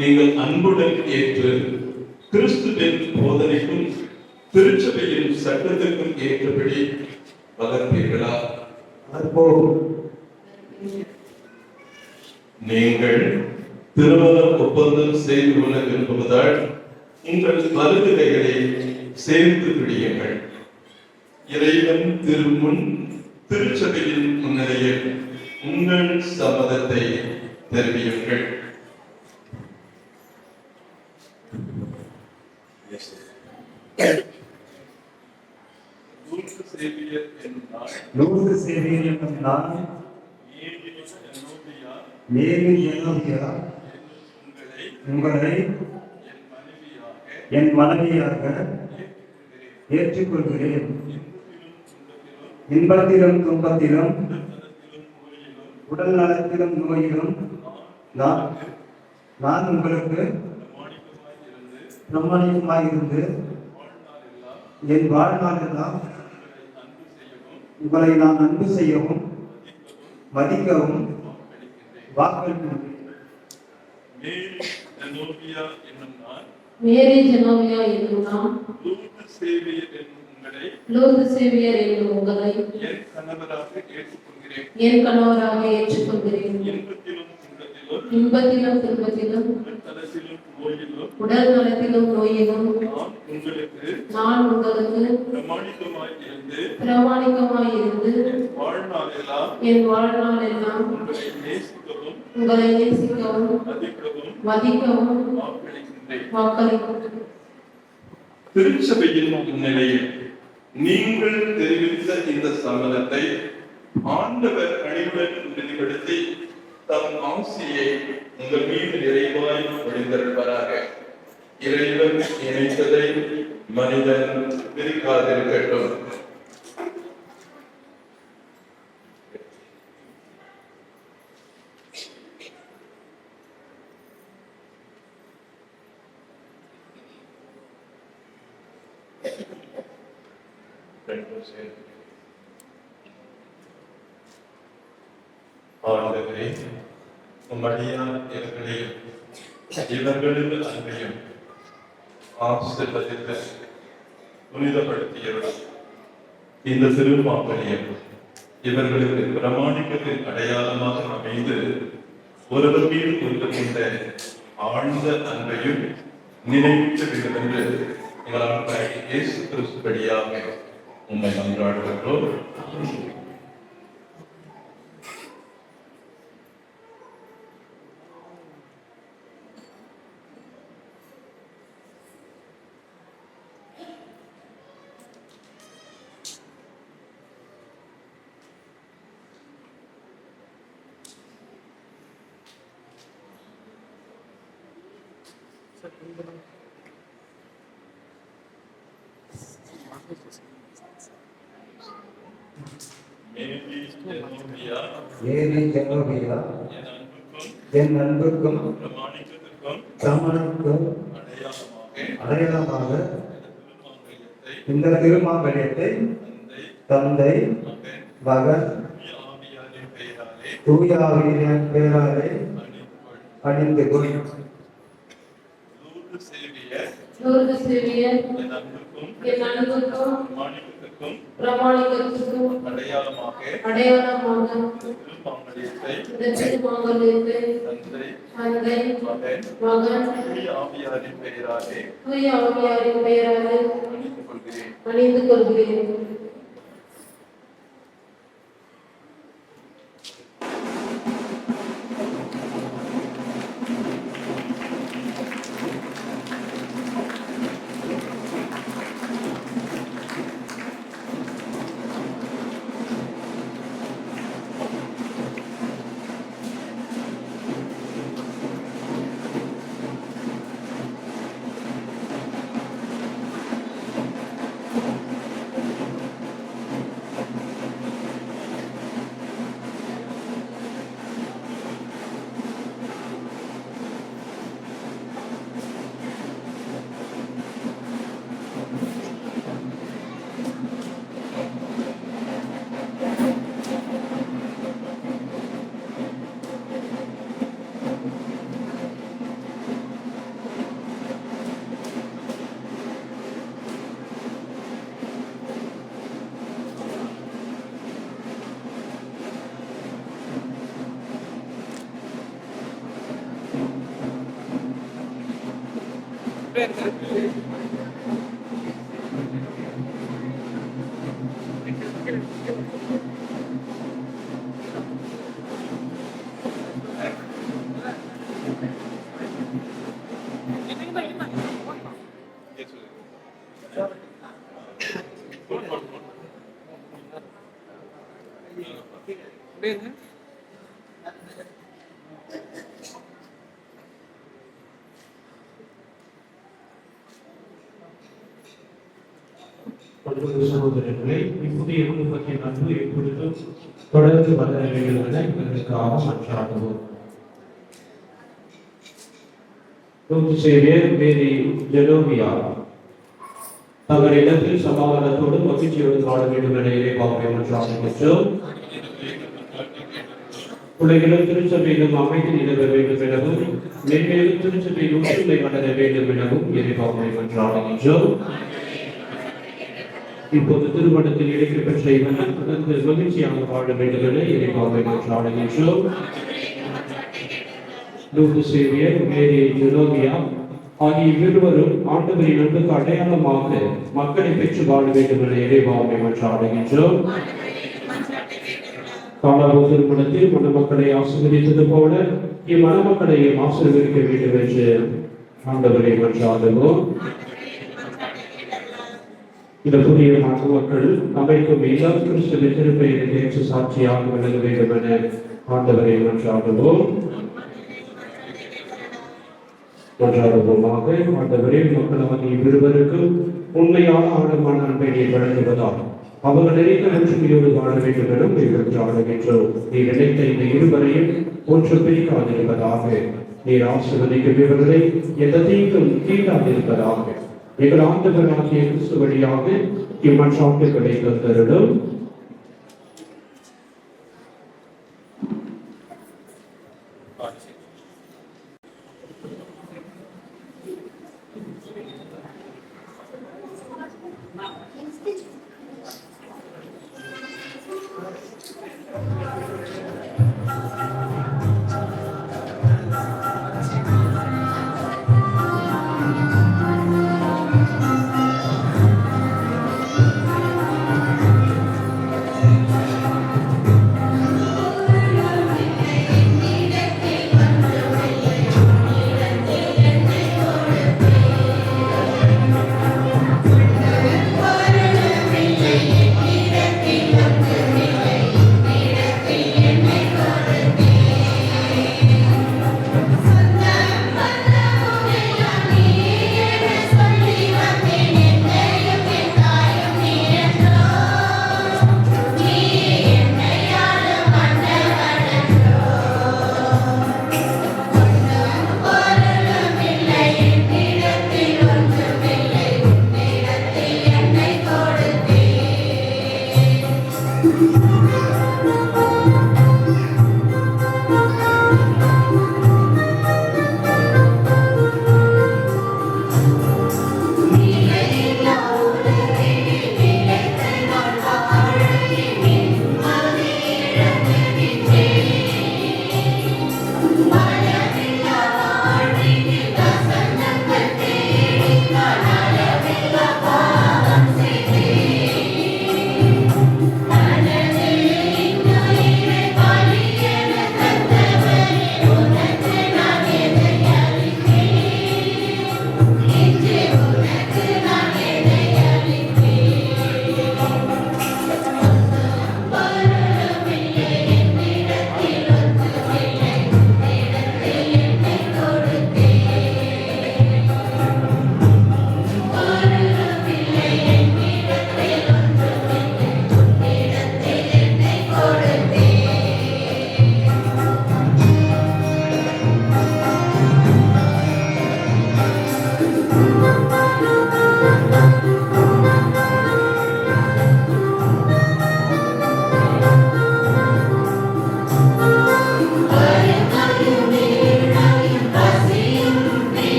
நீங்கள் அன்புடன் ஏற்று கிறிஸ்துவின் போதனைக்கும் திருச்சபையின் சட்டத்திற்கும் ஏற்றபடி வளர்ப்பீர்களா? நீங்கள் திருமண ஒப்பந்தம் செய்து கொள்ள விரும்புவதால் உங்கள் வலது கைகளை சேர்த்து பிடியுங்கள். இறைவன் திருமுன் திருச்சபையின் முன்னிலையில் உங்கள் சம்மதத்தை தெரிவியுங்கள். லூர்து சேவியர் என்னும் நான் மேரி ஜெனோவியா உங்களை என் மனைவியாக ஏற்றுக்கொள்கிறேன். இன்பத்திலும் துன்பத்திலும் உடல் நலத்திலும் நோயிலும் நான் உங்களுக்கு பிரமாணிகமாயிருந்து என் வாழ்நாளெல்லாம் உங்களை நான் அன்பு செய்யவும் மதிக்கவும் வாக்களிக்கின்றேன். மேரி ஜெனோவியா என்னும் நான் லூர்து சேவியர் என்னும் உங்களை என் கணவராக ஏற்றுக்கொள்கிறேன். இன்பத்திலும் துன்பத்திலும் உடல் நலத்திலும் நோயிலும் நான் உங்களுக்கு பிரமாணிகமாய் இருந்து என் வாழ்நாளெல்லாம் உங்களை நேசிக்கவும் மதிக்கவும் வாக்களிக்கின்றேன். திருச்சபையின் முன்னிலையில் நீங்கள் தெரிவித்த இந்த சம்மதத்தை ஆண்டவர் அனைவருடன் உறுதிப்படுத்தி தம் ஆசியை உங்கள் மீது நிறைவாய் பொழிந்தருள்வாராக. இறைவன் இணைத்ததை மனிதன் பிரிக்காதிருக்கட்டும். ஆண்டவரே, உம்மடியார் இவர்களையும் இவர்களது அன்பையும் ஆசீர்வதித்து புனிதப்படுத்தியவர் இந்த திருமாங்கல்யம் இவர்களுக்கு பிரமாணிக்கத்தின் அடையாளமாக அமைந்து ஒருவர் மீது கொண்ட ஆழ்ந்த அன்பையும் நினைத்து வேண்டும் என்று எங்கள் ஆண்டவராகிய இயேசு கிறிஸ்து வழியாக உம்மை மன்றாடுகிறோம். மேரி ஜெனோபியா, மேரி ஜெனோபியா, என் அன்புக்கும் என் அன்புக்கும் பிரமாணிக்கத்திற்கும் பிரமாணத்துக்கும் அடையாளமாக அடையாளமாக இந்த திருமாங்கல்யத்தை தந்தை, மகன், தூய ஆவியாரின் பெயராலே அணிந்து கொள். லூர்து சேவியர் என் அன்புக்கும் என் அன்புக்கும் பிரமாணிக்கத்திற்கும் பிரமாணிக்கத்திற்கும் அடையாளமாக அடையாளமாக திருமாங்கல்யத்தை இந்த திருமாங்கல்யத்தை தந்தை, தந்தை, மகன், மகன், தூய ஆவியாரின் பெயராலே தூய ஆவியாரின் பெயராலே அணிந்து கொள்கிறேன். அணிந்து கொள்கிறேன். அன்புள்ள சகோதரர்களே, இப்புதிய குடும்பத்தின் அன்பு எப்பொழுதும் தொடர்ந்து வளர வேண்டும் என எங்களுக்காக மன்றாடுவோம். லூர்து சேவியர் மேரி ஜெனோபியா தங்கள் இடத்தில் சமாதானத்தோடு மகிழ்ச்சியோடு வாழ வேண்டும் என இறைவாவை மன்றாடுகின்றோம். உலகிலும் திருச்சபையிலும் அமைதி நிலவ வேண்டும் எனவும் மென்மேலும் திருச்சபையில் ஒற்றுமை வளர வேண்டும் எனவும் இறைவாவை மன்றாடுகின்றோம். இப்போது திருமணத்தில் இடைக்கு பெற்ற இவர்கள் தொடர்ந்து மகிழ்ச்சியாக வாழ வேண்டும் என இறைவாவை மன்றாடுகின்றோம். லூர்து சேவியர் மேரி ஜெனோபியா ஆகிய இருவரும் ஆண்டவரின் அன்புக்கு அடையாளமாக மக்களை பெற்று வாழ வேண்டும் என இறைவாவை மன்றாடுகின்றோம். காலாபு திருமணத்தில் மணமக்களை ஆசீர்வதித்தது போல இம்மணமக்களையும் ஆசீர்வதிக்க வேண்டும் என்று ஆண்டவரை மன்றாடுவோம். இந்த புதிய மணமக்கள் அமைக்கும் எல்லா கிறிஸ்துவின் திருப்பெயரை தேர்ச்சி சாட்சியாக விளங்க வேண்டும் என ஆண்டவரை மன்றாடுவோம். மன்றாடுவோமாக. ஆண்டவரே, மக்களாகிய இருவருக்கும் உண்மையான ஆழமான அன்பை நீர் வழங்குவதால் அவர்கள் நினைத்த ஒற்றுமையோடு வாழ வேண்டும் என மன்றாடுகின்றோம். நீர் நினைத்த இந்த இருவரையும் ஒன்று பிரிக்காதிருப்பதாக. நீர் ஆசீர்வதிக்கும் இவர்களை எந்த தீங்கும் தீண்டாதிருப்பதாக. எங்கள் ஆண்டவராகிய கிறிஸ்து வழியாக இம்மன்றாட்டுகளை தந்தருளும்.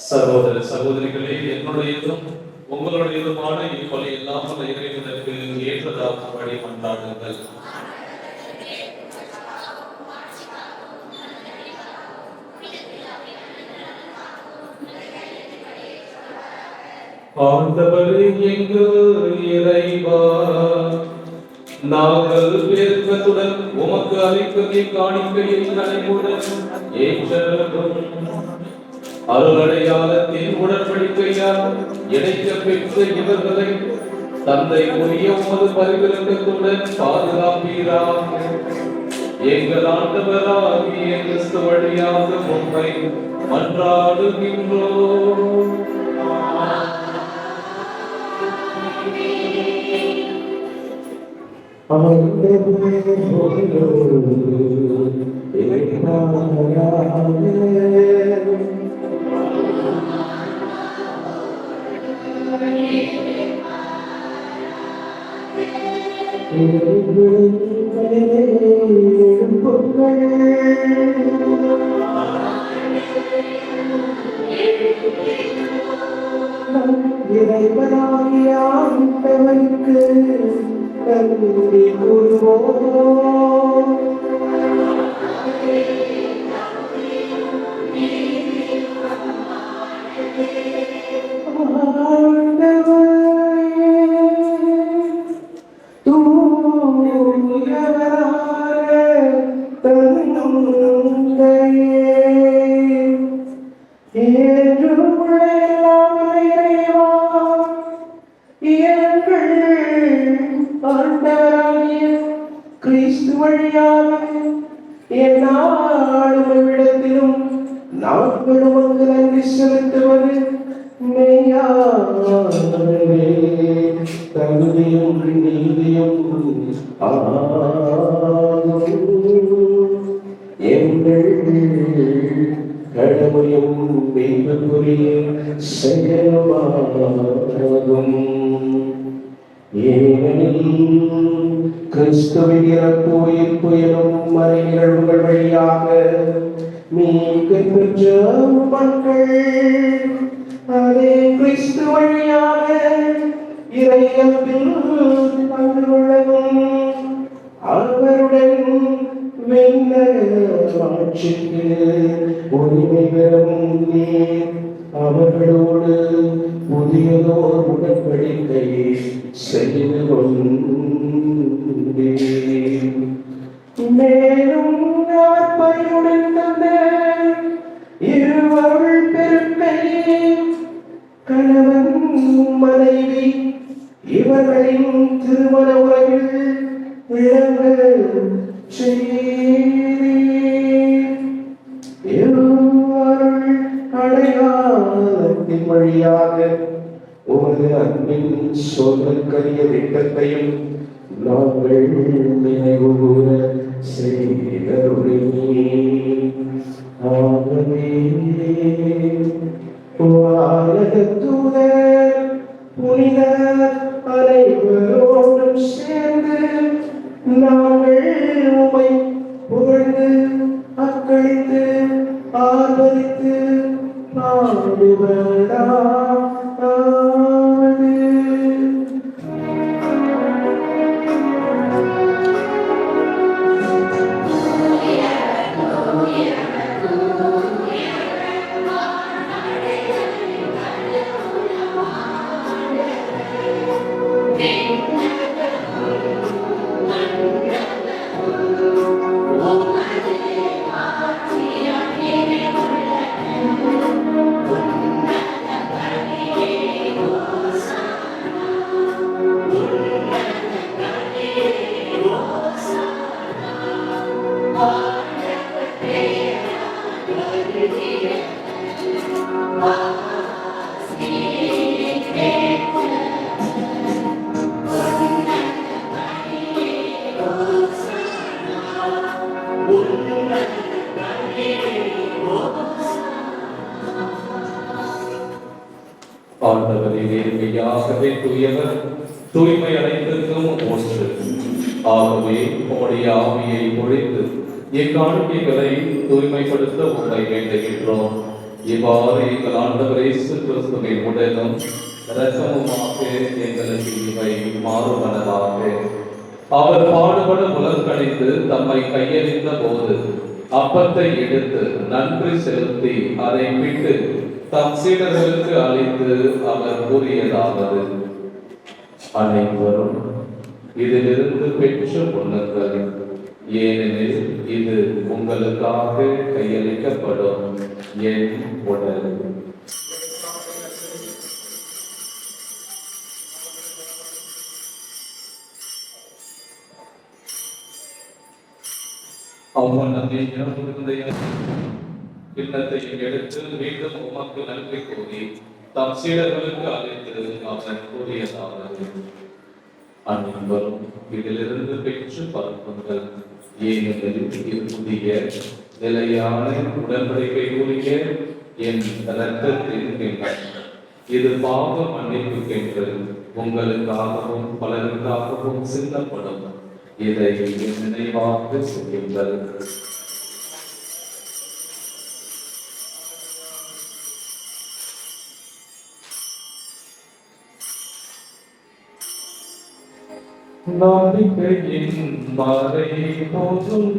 சகோதர சகோதரிகளே, என்னுடையதும் உங்களுடையதுமான இப்பொழுது இல்லாமல் இறைவனுக்கு ஏற்றதாகும்படி மன்றாடுங்கள். ஆண்டவரே எங்கள் இறைவா, நாங்கள் பேர்க்கத்துடன் உமக்கு அளிக்கும் காணிக்கையை கனிவுடன் ஏற்றலும் அருளடையாளத்தின் உடன்படிக்கையால் இணைக்க பெற்ற இவர்களை தந்தை உரிய உமது பரிவிலக்கத்துடன் பாதுகாப்பீராக. எங்கள் ஆண்டவராகிய கிறிஸ்து வழியாக உம்மை மன்றாடுகின்றோம். இறைவனாகிய ஆண்டவருக்கு நன்றி கூறுவோம். என்றும் உள்ள எல்லாம் இறைவா, எங்கள் ஆண்டவராகிய கிறிஸ்து வழியாக எந்நாளும் எவ்விடத்திலும் நாங்கள் உமக்கு நன்றி செலுத்துவது மெய்யாகவே தகுதியும் நீதியும் ஆகும். எங்கள் கடமையும் மீட்புக்குரிய செயலுமாகும். ஏனெனில் கிறிஸ்துவின் இறப்பு உயிர்ப்பு எனும் மறை நிகழ்வுகள் வழியாக மீட்பு பெற்ற மக்கள் அதே கிறிஸ்து வழியாக இறையன்பில் பங்கு கொள்ளவும் அவருடன் விண்ணக ஆட்சிக்கு உரிமை பெறவும் நீர் அவர்களோடு புதியதோர் உடன்படிக்கை செய்து கொண்டீர். மேலும் அவர் பணியுடன் தந்த இருவருள் பெருக்கை கணவன் மனைவி இவர்களின் திருமண உறவில் விளங்க அடையாளத்தின் வழியாக உமது அன்பின் சொல்லுக்கரிய திட்டத்தையும் நாங்கள் நினைவு கூற செய்தருளினீர். ஆகவே வானகத்தூதர் புனிதர் அனைவரோடும் சேர்ந்து நாங்கள் உம்மை புகழ்ந்து அக்களித்து ஆதரித்து பாடுவதாவது. ஆண்டவரே, நேர்மையாகவே தூயவர், தூய்மை அனைத்திற்கும் ஒன்று. ஆகவே உம்முடைய ஆவியை பொழிந்து இக்காணிக்கைகளை தூய்மைப்படுத்த உம்மை வேண்டுகின்றோம். இவ்வாறு எங்கள் ஆண்டவர் இயேசு கிறிஸ்துவின் உடலும் இரத்தமுமாக எங்களுக்கு இவை மாறுவனதாக. அவர் பாடுபட உலகணித்து தம்மை கையளித்த போது அப்பத்தை எடுத்து நன்றி செலுத்தி அதை விட்டு தம் சீடர்களுக்கு அளித்து அவர் கூறியதாவது: அனைவரும் இதிலிருந்து பெற்று உண்ணுங்கள், ஏனெனில் இது உங்களுக்காக கையளிக்கப்படும் என் உடல். அவ்வண்ணமே கிண்ணத்தையும் எடுத்து மீண்டும் உமக்கு நன்றி கூறி தம் சீடர்களுக்கு அழைத்து அவர் கூறியதாவது: அனைவரும் இதிலிருந்து பெற்று பருப்புங்கள், ஏனெனில் இது புதிய நிலையான உடன்படிக்கை கூறிய என் இரத்தத்தின் கிண்ணம். இது பாவ மன்னிப்புக்கென்று உங்களுக்காகவும் பலருக்காகவும் சிந்தப்படும். இதை நினைவாக செய்யுங்கள். நம்பிக்கையின் மறை போதும்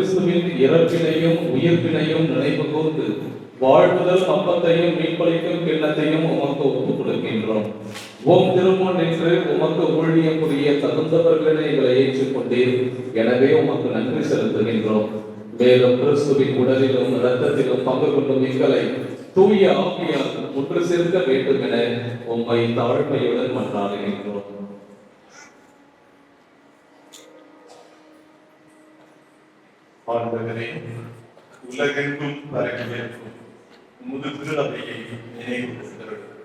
கிறிஸ்துவின் இறப்பினையும் உயிர்ப்பினையும் நினைவு கூர்ந்து வாழ்வுதல் அப்பத்தையும் மீன்பளிக்கும் கிண்ணத்தையும் உமக்கு ஒப்புக் கொடுக்கின்றோம். உம் திருமுன் நின்று உமக்கு ஊழியம் புரிய தகுந்தவர்களை எங்களை ஏற்றுக்கொண்டீர். எனவே உமக்கு நன்றி செலுத்துகின்றோம். மேலும் கிறிஸ்துவின் உடலிலும் இரத்தத்திலும் பங்கு கொள்ளும் எங்களை தூய ஆவியால் ஒன்று சேர்க்க வேண்டும் என உம்மை தாழ்மையுடன் மன்றாடுகின்றோம். ஆண்டவரே, உலகெங்கும் பரவியிருக்கும் உமது திரு அவையை நினைவு கூர்ந்தருளும்.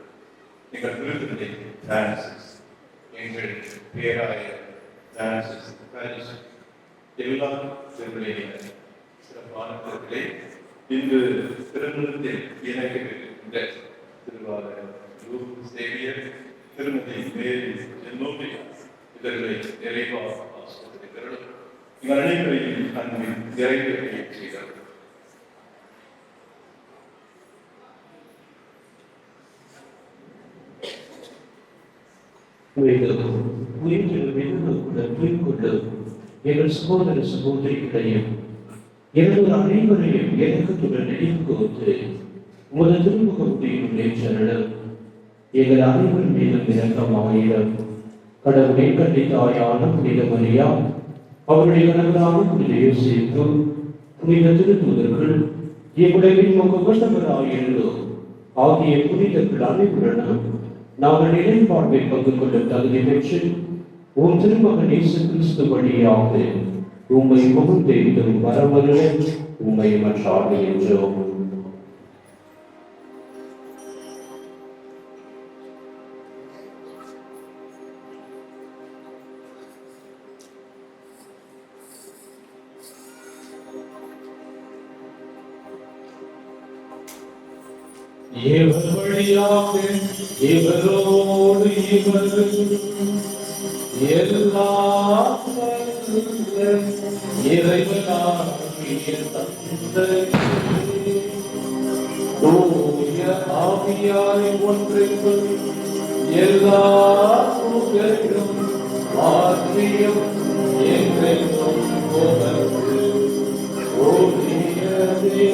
எங்கள் திருத்தந்தை பிரான்சிஸ், எங்கள் பேராயர் பிரான்சிஸ் பாரிஸ், எல்லா திருவிழையினர் சிறப்பானவர்களே, இன்று திருமணத்தில் இணைகின்ற திருவாளர் லூர்து சேவியர், திருமதி மேரி ஜெனோபியா இவர்களை நிறைவாக ஆசிரியர்களும் எங்கள் அனைவரையும் அன்பின் நிறைவேற்றிய செய்தார்கள். எங்கள் சகோதர சகோதரிகளையும் எங்கள் அனைவரையும் இறக்கத்துடன் நினைவு கூர்ந்து உமது திருமுக முடியும் நேற்றருளும். எங்கள் அனைவர் மீதும் இரக்கமாயிரம். கடவுளின் கன்னித்தாயான புனித மரியா, அவருடைய கணவரான புனித யோசேப்பு, புனித திருத்தூதர்கள், எங்களுடைய முகவசவராயிருந்தோம் ஆகிய புனிதர்கள் அனைவருடன் நாங்கள் இறைவாழ்வை பங்கு கொள்ளும் தகுதி பெற்று உம் திருமகன் இயேசு கிறிஸ்து வழியாக உம்மை முகந்தெய்தும் வரவருள உம்மை மன்றாடுகின்றோம். இவர் வழியாக இவரோடு இவர் எல்லாம் இறைவனாகிய தந்தை தூய ஆவியாரை ஒன்றிற்கு எல்லா புகழும் ஆற்றியும் என்றென்றும் உமக்கு உரியதே.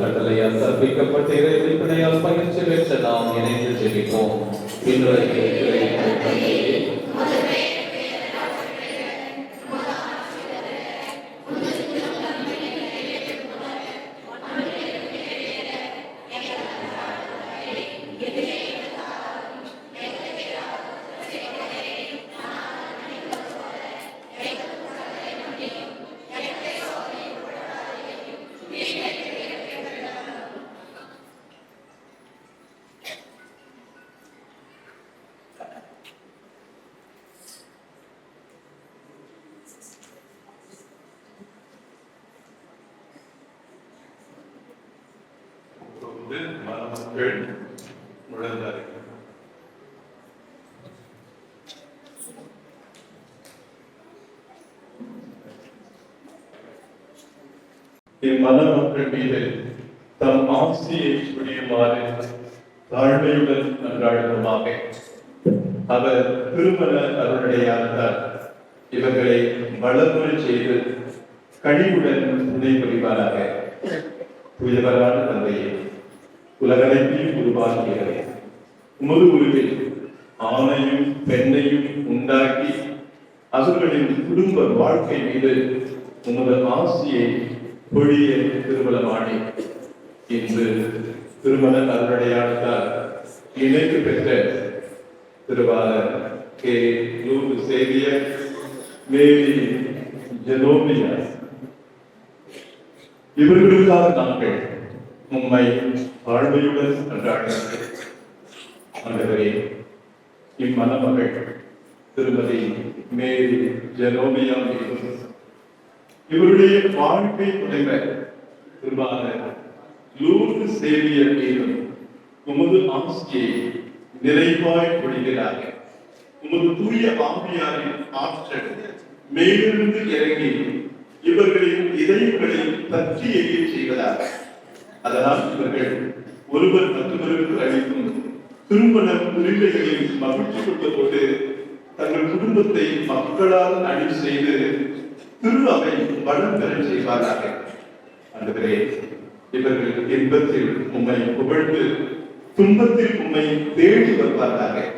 கட்டளையால் கற்பிக்கப்பட்ட இறைப்பினையால் பயிற்சி பெற்ற நாம் இணைந்து ஜெபிப்போம். மணமக்கள் முழந்தார்கள். இம்மணமக்கள் மீது தம் ஆசியை புரியுமாறு தாழ்மையுடன் மன்றாடுவோமாக. அவர் திருமண அருளுடையார் இவர்களை வளமுறை செய்து கனிவுடன் துணை புரிவாராக. உயர்வரான தந்தையே, உலகனைத்தையும் உருவாக்கியவரே, உமது உருவில் ஆணையும் பெண்ணையும் உண்டாக்கி அவர்களின் குடும்ப வாழ்க்கை மீது உமது ஆசியை பொழிய திருமணமானி இன்று திருமண அருளுடையானதால் இணைப்பு பெற்ற திருவாளர் கே. லூர்து சேவியர், மேரி ஜெனோபியா இவர்களுக்காக நாங்கள் உம்மை ஆழ்மையுடன் கொண்டாடுகிறோம். ஆண்டவரே, இம்மணமகள் திருமதி மேரி ஜெனோபியா இவருடைய வாழ்க்கை துணைவர் திருவாளர் லூர்து சேவியர் மீதும் உமது ஆசியை நிறைவாய் பொழிகிறார்கள். உமது தூய ஆவியாரின் ஆற்றல் மேலிருந்து இறங்கி இவர்களின் இதயங்களை பற்றி எரிய செய்வதாக. அதனால் இவர்கள் ஒருவர் மற்றொருவருக்கு அளிக்கும் திருமண உரிமைகளில் மகிழ்ச்சி கொண்டதோடு தங்கள் குடும்பத்தை மக்களால் அணி செய்து திரு அவை வளம் பெற செய்வார்கள். ஆண்டவரே, இவர்கள் இன்பத்தில் உம்மை புகழ்ந்து துன்பத்தில் உம்மை தேடி வருவார்கள்.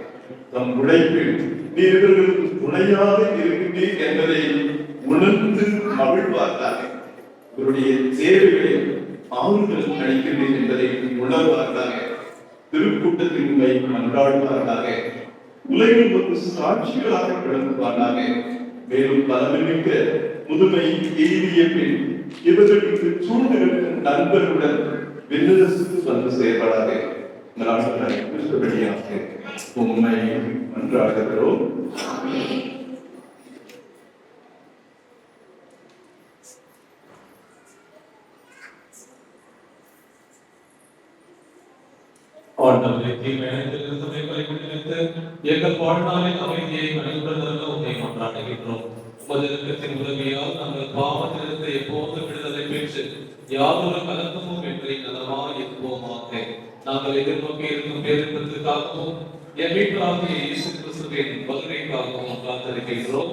தம் உழைப்பில் நீர் இவர்களுக்கு துணையாக இருக்கின்றீர் என்பதை உணர்ந்து மகிழ்வார்கள். இவருடைய தேவைகளில் ஆறுதல் அளிக்கின்றீர் என்பதை உணர்வார்கள். திருக்கூட்டத்தில் உண்மை மன்றாடுவார்களாக. உலகில் ஒரு சாட்சிகளாக விளங்குவார்களாக. மேலும் பலமிக்க முதுமை எய்திய பின் இவர்களுக்கு சூழ்நிலைக்கும் நண்பர்களுடன் விண்ணரசுக்கு வந்து செயல்படாக. கிறிஸ்துவடியாக உண்மை மன்றாடுகிறோம். ஆண்டவரே, தீமையிலிருந்து சபைகளை விடுவித்து எங்கள் வாழ்நாளில் அமைதியை அடைவதற்கு உம்மை மன்றாடுகின்றோம். உமது இரக்கத்தின் உதவியால் நாங்கள் பாவத்திலிருந்து எப்போது விடுதலை பெற்று யாதொரு கலக்கமும் இன்றி நலமாய் இருப்போமாக. நாங்கள் எதிர்நோக்கி இருக்கும் பேரின்பத்திற்காகவும் என் மீட்பராகிய இயேசு கிறிஸ்துவின் வருகைக்காகவும் காத்திருக்கின்றோம்.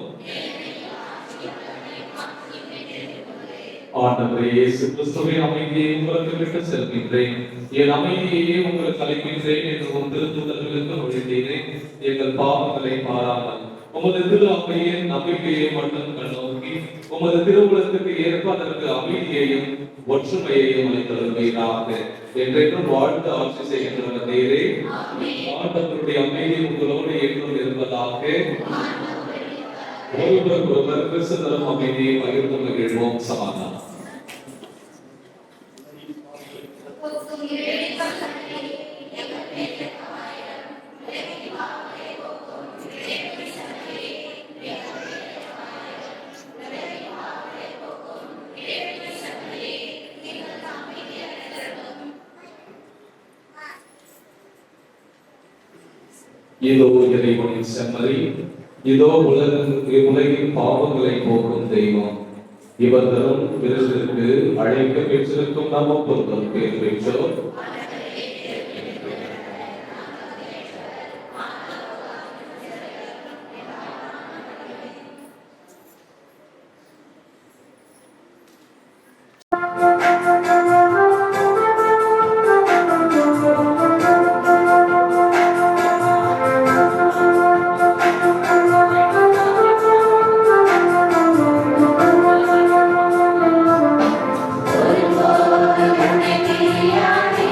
ஆண்டவரே இயேசு கிறிஸ்துவின் அமைதியை உங்களுக்கு விட்டு செல்கின்றேன், என் அமைதியையே உங்களுக்கு அளிக்கின்றேன் என்று உன் திருத்தூதர்களுக்கு மொழிந்தீரேன். எங்கள் பாவங்களை மாறாமல் உமது திரு அவையின் நம்பிக்கையை மட்டும் கண்ணோக்கி உமது திருவுலகத்துக்கு ஏற்ப அதற்கு அமைதியையும் ஒற்றுமையையும் அளித்தருள்வீராக. என்றென்றும் வாழ்ந்து ஆட்சி செய்கின்ற தேரே, ஆண்டவருடைய அமைதி உங்களோடு என்றும் இருப்பதாக. ஒருவர் கிறிஸ்து தரும் அமைதியை பகிர்ந்து மகிழ்வோம். சமாதானம். இதோ இறைவனின் செம்மறி, இதோ உலகின் பாவங்களை போக்கும் தெய்வம். இவர் தரும் விருந்திற்கு அழைக்க பெற்றிருக்கும் நம்ம பொருத்தம் பேர் பெற்றோர். ஒரு போதும் உன்னை பிரியாதே.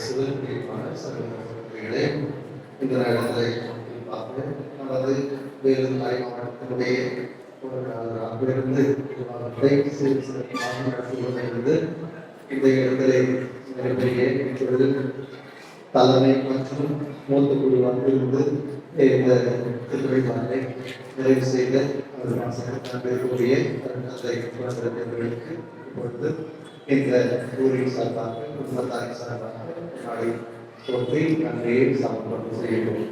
சிவனுக்குரியமான சகோதரர்களே, இந்த நேரத்தில் பார்த்து நமது வேலூர் மாவட்டத்தினுடைய அங்கிருந்து நடத்துவதிலிருந்து இந்த இடத்திலே மிகப்பெரிய இப்பொழுது தலைமை மற்றும் மூத்த குழு வந்திருந்து இந்த திருவிழாவை நிறைவு செய்த இருக்கக்கூடிய இப்பொழுது இந்த ஊரின் சார்பாக குடும்பத்தாரின் சார்பாக நாளை தோற்றி நன்றியை சமர்ப்பணம் செய்கிறோம்.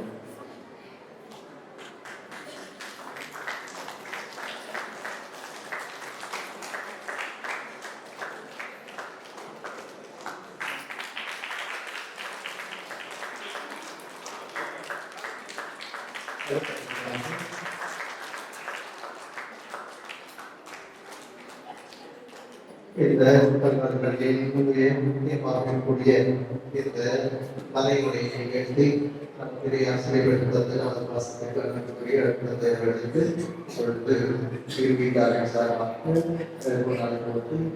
இந்த முக்கியமாக இருக்கக்கூடிய இந்த மலைமுறையை நிகழ்த்தி நம்முடைய ஆசிரியர்களுக்கு சொல்லிட்டு வீட்டாரின் சார்பாக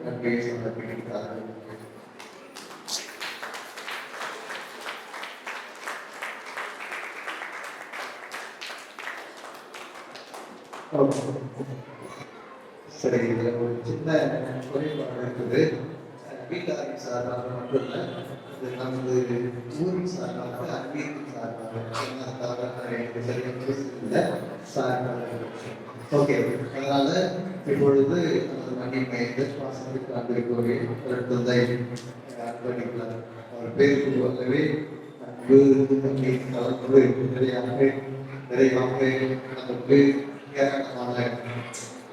நன்றியை சமர்ப்பிக்கிறார்கள். சரி, இதுல ஒரு சின்ன குறைபாடு இருக்குது. வீட்டாரின் சார்பாக மட்டும் இல்லை, இது நமது ஊரின் சார்பாக அன்பின் சார்பாக ஓகே. அதனால இப்பொழுது நமது மண்ணின் மையத்தை பாசத்துக்கு அன்பிற்குரிய அர்ப்பணிக்கலாம். அவர் பேருக்கு போலவே அன்பு கலந்து நிறைவாக நமக்கு ஏராளமான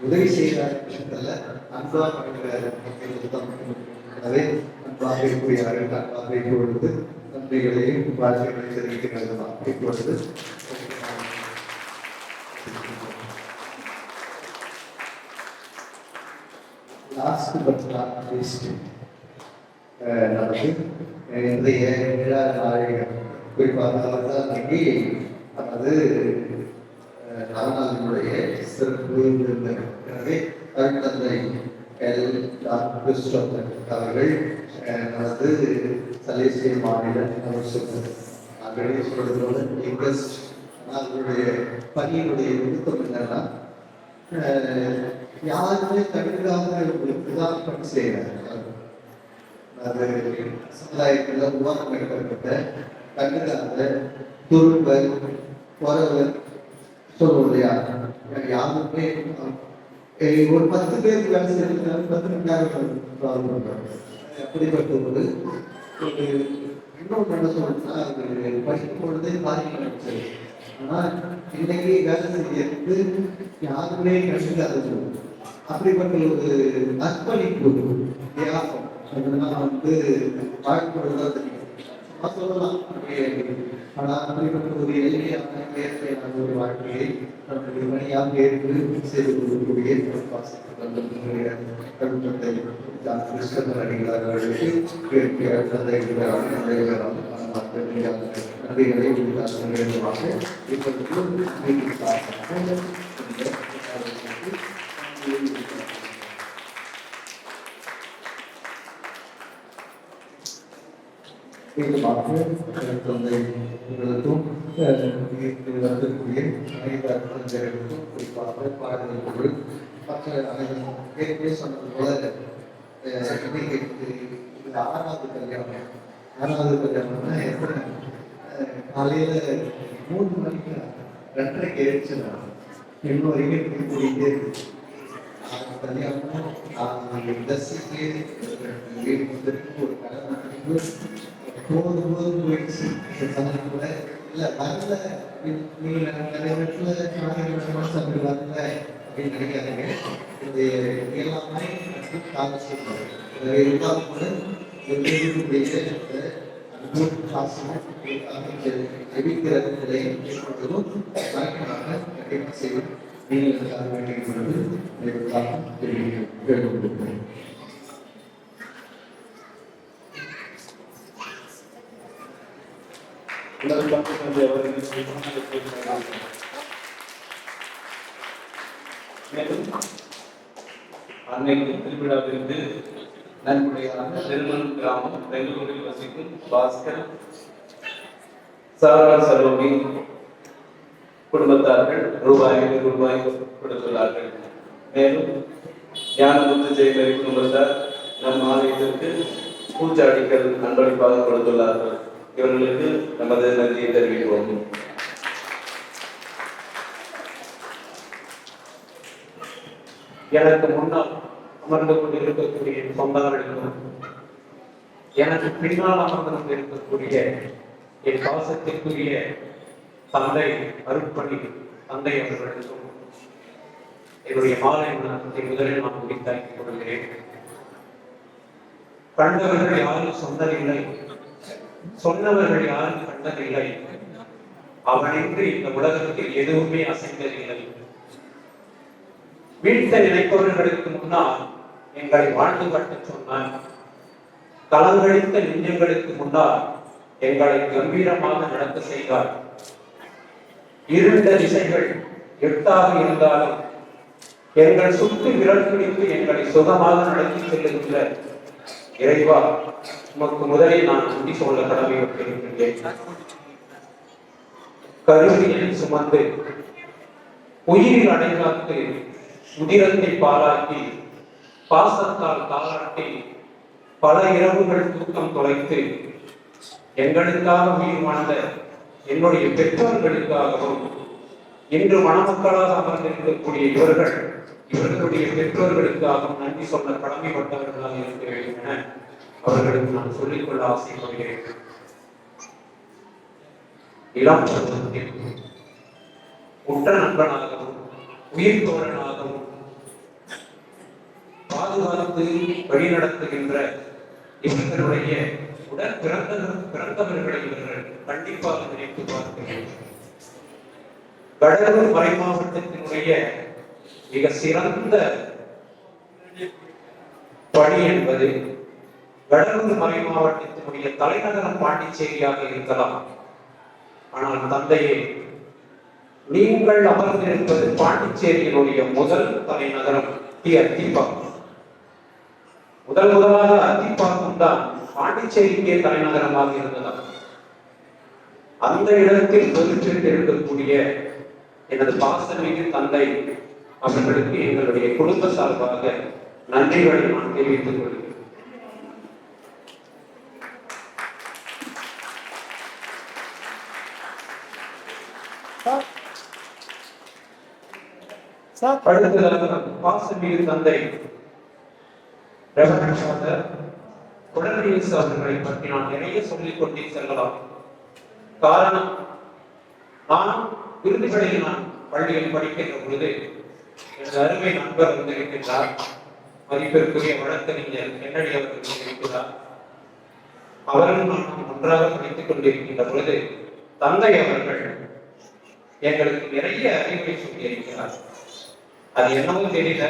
உதவி செய்கிறார் விஷயத்துல அன்பாக இருக்கிறார். எனவே அன்பாக இருக்கிறார்கள். அன்பாக இப்பொழுது நன்றிகளையும் வாழ்க்கைகளையும் தெரிவிக்கிறது. இப்பொழுது லாஸ்ட் பட் நாட் லீஸ்ட் நமக்கு இன்றைய விழா நாயகர் குறிப்பாக அன்னைக்கு நமது நவநாளினுடைய சிறப்பு விருந்தினர். எனவே அருட்தந்தை அவர்கள் நமது சலேசிய மாநில அவர்களுடைய பணியினுடைய விருத்தம் என்னன்னா, யாருமே தடுக்காதவர்களுக்கு தான் பணி செய்யறாங்க. அது சமுதாயத்தில் உருவாக்கம் எடுக்கப்பட்ட கண்டுக்காத துரும்பல் உறவர் சொல்லுவோம் இல்லையா, யாருமே ஒரு 10 பேருக்கு வேலை செய்யறது 10 மணி நேரம் அப்படிப்பட்ட ஒரு இன்னொன்று என்ன சொல்லணும்னா, அது படிக்கும் பொழுதே பாதிக்க. ஆனா இன்னைக்கு வேலை செய்யறது யாருமே கண்டுக்காதது. அப்படிப்பட்ட ஒரு அர்ப்பணிப்பு தியாகம் அதெல்லாம் வாழ்க்கைதான் தெரியும் சொல்லலாம். ஆனா அப்படிப்பட்ட ஒரு எளிமையான இயற்கையான ஒரு வாழ்க்கையை நம்முடைய மணியாக ஏற்று செய்து கொள்ளக்கூடிய கிருஷ்ணன் அடிகளார்களுக்கு நன்றிகளை வேண்டுமாக மீண்டுமாக தந்தை உங்களுக்கும் வந்திருக்கூடிய அனைத்து அறிஞர்களுக்கும் குறிப்பாக பாடல்கள் பொருள் மற்ற அனைவரும் ஏற்கனவே சொன்னது போல இன்னைக்கு இது 6வது கல்யாணம். 6வது கல்யாணம்னா எப்படி காலையில 3 மணிக்கு 2:30 எழுச்சுனா இன்னும் வரைக்கும் கூடிட்டே இருக்கு. கல்யாணம் பஸ்ஸுக்கு வீடு வந்திருக்கு ஒரு கடை போது போயிடுச்சு. கூட இல்லை வரல நீங்கள் நிறைய இடத்துல அப்படி வரல அப்படின்னு நினைக்காதீங்க. இது எல்லாமே இருந்தாலும் கூட ஜெபிக்கிறது ஏற்படுவதும் கண்டிப்பாக செய்யும். நீங்கள் இதற்காக வேண்டிய கேட்டுக்கொண்டிருக்கிறேன். அன்னைக்கு திருவிழாவிலிருந்து நன்கொடையாக திருமணம் கிராமம் பெங்களூரில் வசிக்கும் பாஸ்கர் சாரா சரோகி குடும்பத்தார்கள் ரூபாய் 500 கொடுத்துள்ளார்கள். மேலும் ஞானமுத்து ஜெயலரி குடும்பத்தார் நம் ஆலயத்திற்கு பூச்சாடிகள் அன்பளிப்பாக கொடுத்துள்ளார்கள். இவர்களுக்கு நமது நன்றியை தெரிவிக்கிறோம். எனக்கு முன்னால் அமர்ந்து கொண்டிருக்கக்கூடிய சொந்தங்களுக்கும் எனக்கு பின்னால் அமர்ந்து கொண்டிருக்கக்கூடிய என் பாசத்திற்குரிய தந்தை அருட்பணி தந்தை அவர்களுக்கும் என்னுடைய மாலை வணக்கத்தை முதலில் நான் முடித்தாக்கிக் கொள்கிறேன். கண்டவர்கள் யாரும் சொன்னதில்லை, சொன்னவர்கள் யாரும் கண்டதில்லை, அவனின்றி இந்த உலகத்தில் எதுவுமே அசைந்ததில்லை. வீழ்த்த நினைப்பவர்களுக்கு முன்னால் எங்களை வாழ்ந்து கட்டச் சொன்னார். களங்கழித்த நெஞ்சங்களுக்கு முன்னால் எங்களை கம்பீரமாக நடத்த செய்தார். இருண்ட திசைகள் 8ஆக இருந்தாலும் எங்கள் சுட்டு விரல் பிடித்து எங்களை சுகமாக நடத்தி செல்லுகின்ற இறைவா, உமக்கு முதலில் நான் நன்றி சொல்ல கடமைப்பட்டிருக்கின்றேன். கருவியை சுமந்து உயிரில் அடைகாத்து உதிரத்தை பாலாக்கி பாசத்தால் தாளாட்டி பல இரவுகள் தூக்கம் தொலைத்து எங்களுக்காக உயிர் வாழ்ந்த என்னுடைய பெற்றோர்களுக்காகவும் இன்று மணமக்களாக அமர்ந்திருக்கக்கூடிய இவர்களுடைய பெற்றோர்களுக்காகவும் நன்றி சொல்ல கடமைப்பட்டவர்களாக இருக்க வேண்டும் என அவர்களுக்கு நான் சொல்லிக்கொள்ள ஆசைப்படுகிறேன். இளம் பருவத்தில் உற்ற நண்பனாகவும் உயிர் தோழனாகவும் பாதுகாத்து வழிநடத்துகின்ற இவர்களுடைய உடன் பிறந்தவர்களை இவர்கள் கண்டிப்பாக நினைத்து பார்க்கிறேன். கடலூர் மறை மாவட்டத்தினுடைய மிக சிறந்த பணி என்பது கடலூர் மறை மாவட்டத்தினுடைய தலைநகரம் பாண்டிச்சேரியாக இருக்கலாம். ஆனால் தந்தையே, நீங்கள் அமர்ந்திருப்பது பாண்டிச்சேரியினுடைய முதல் தலைநகரம் அத்திப்பாக்கம். முதலாக அத்திப்பாக்கம் தான் பாண்டிச்சேரிக்கே தலைநகரமாக இருந்ததால் அந்த இடத்தில் பொறுப்பேற்று இருக்கக்கூடிய எனது பாசமிகு தந்தை அவர்களுக்கு எங்களுடைய குடும்ப சார்பாக நன்றிகளை நான் தெரிவித்துக் கொள்கிறேன். அடுத்ததாக பாசமிகு தந்தை குடநீஸ் அவர்களை பற்றி நான் நிறைய சொல்லிக் கொண்டே செல்லலாம். காரணம், நான் விருதுகளில் நான் பள்ளியில் படிக்கின்ற பொழுது எனது அருமை நண்பர் வந்திருக்கின்றார். மதிப்பிற்குரிய வழக்கறிஞர் கென்னடி அவர்கள் இருக்கிறார். அவர்கள் நான் ஒன்றாக படித்துக் கொண்டிருக்கின்ற பொழுது தந்தை அவர்கள் எங்களுக்கு நிறைய அறிவுரை சொல்லி இருக்கிறார். அது என்னவோ தெரியல,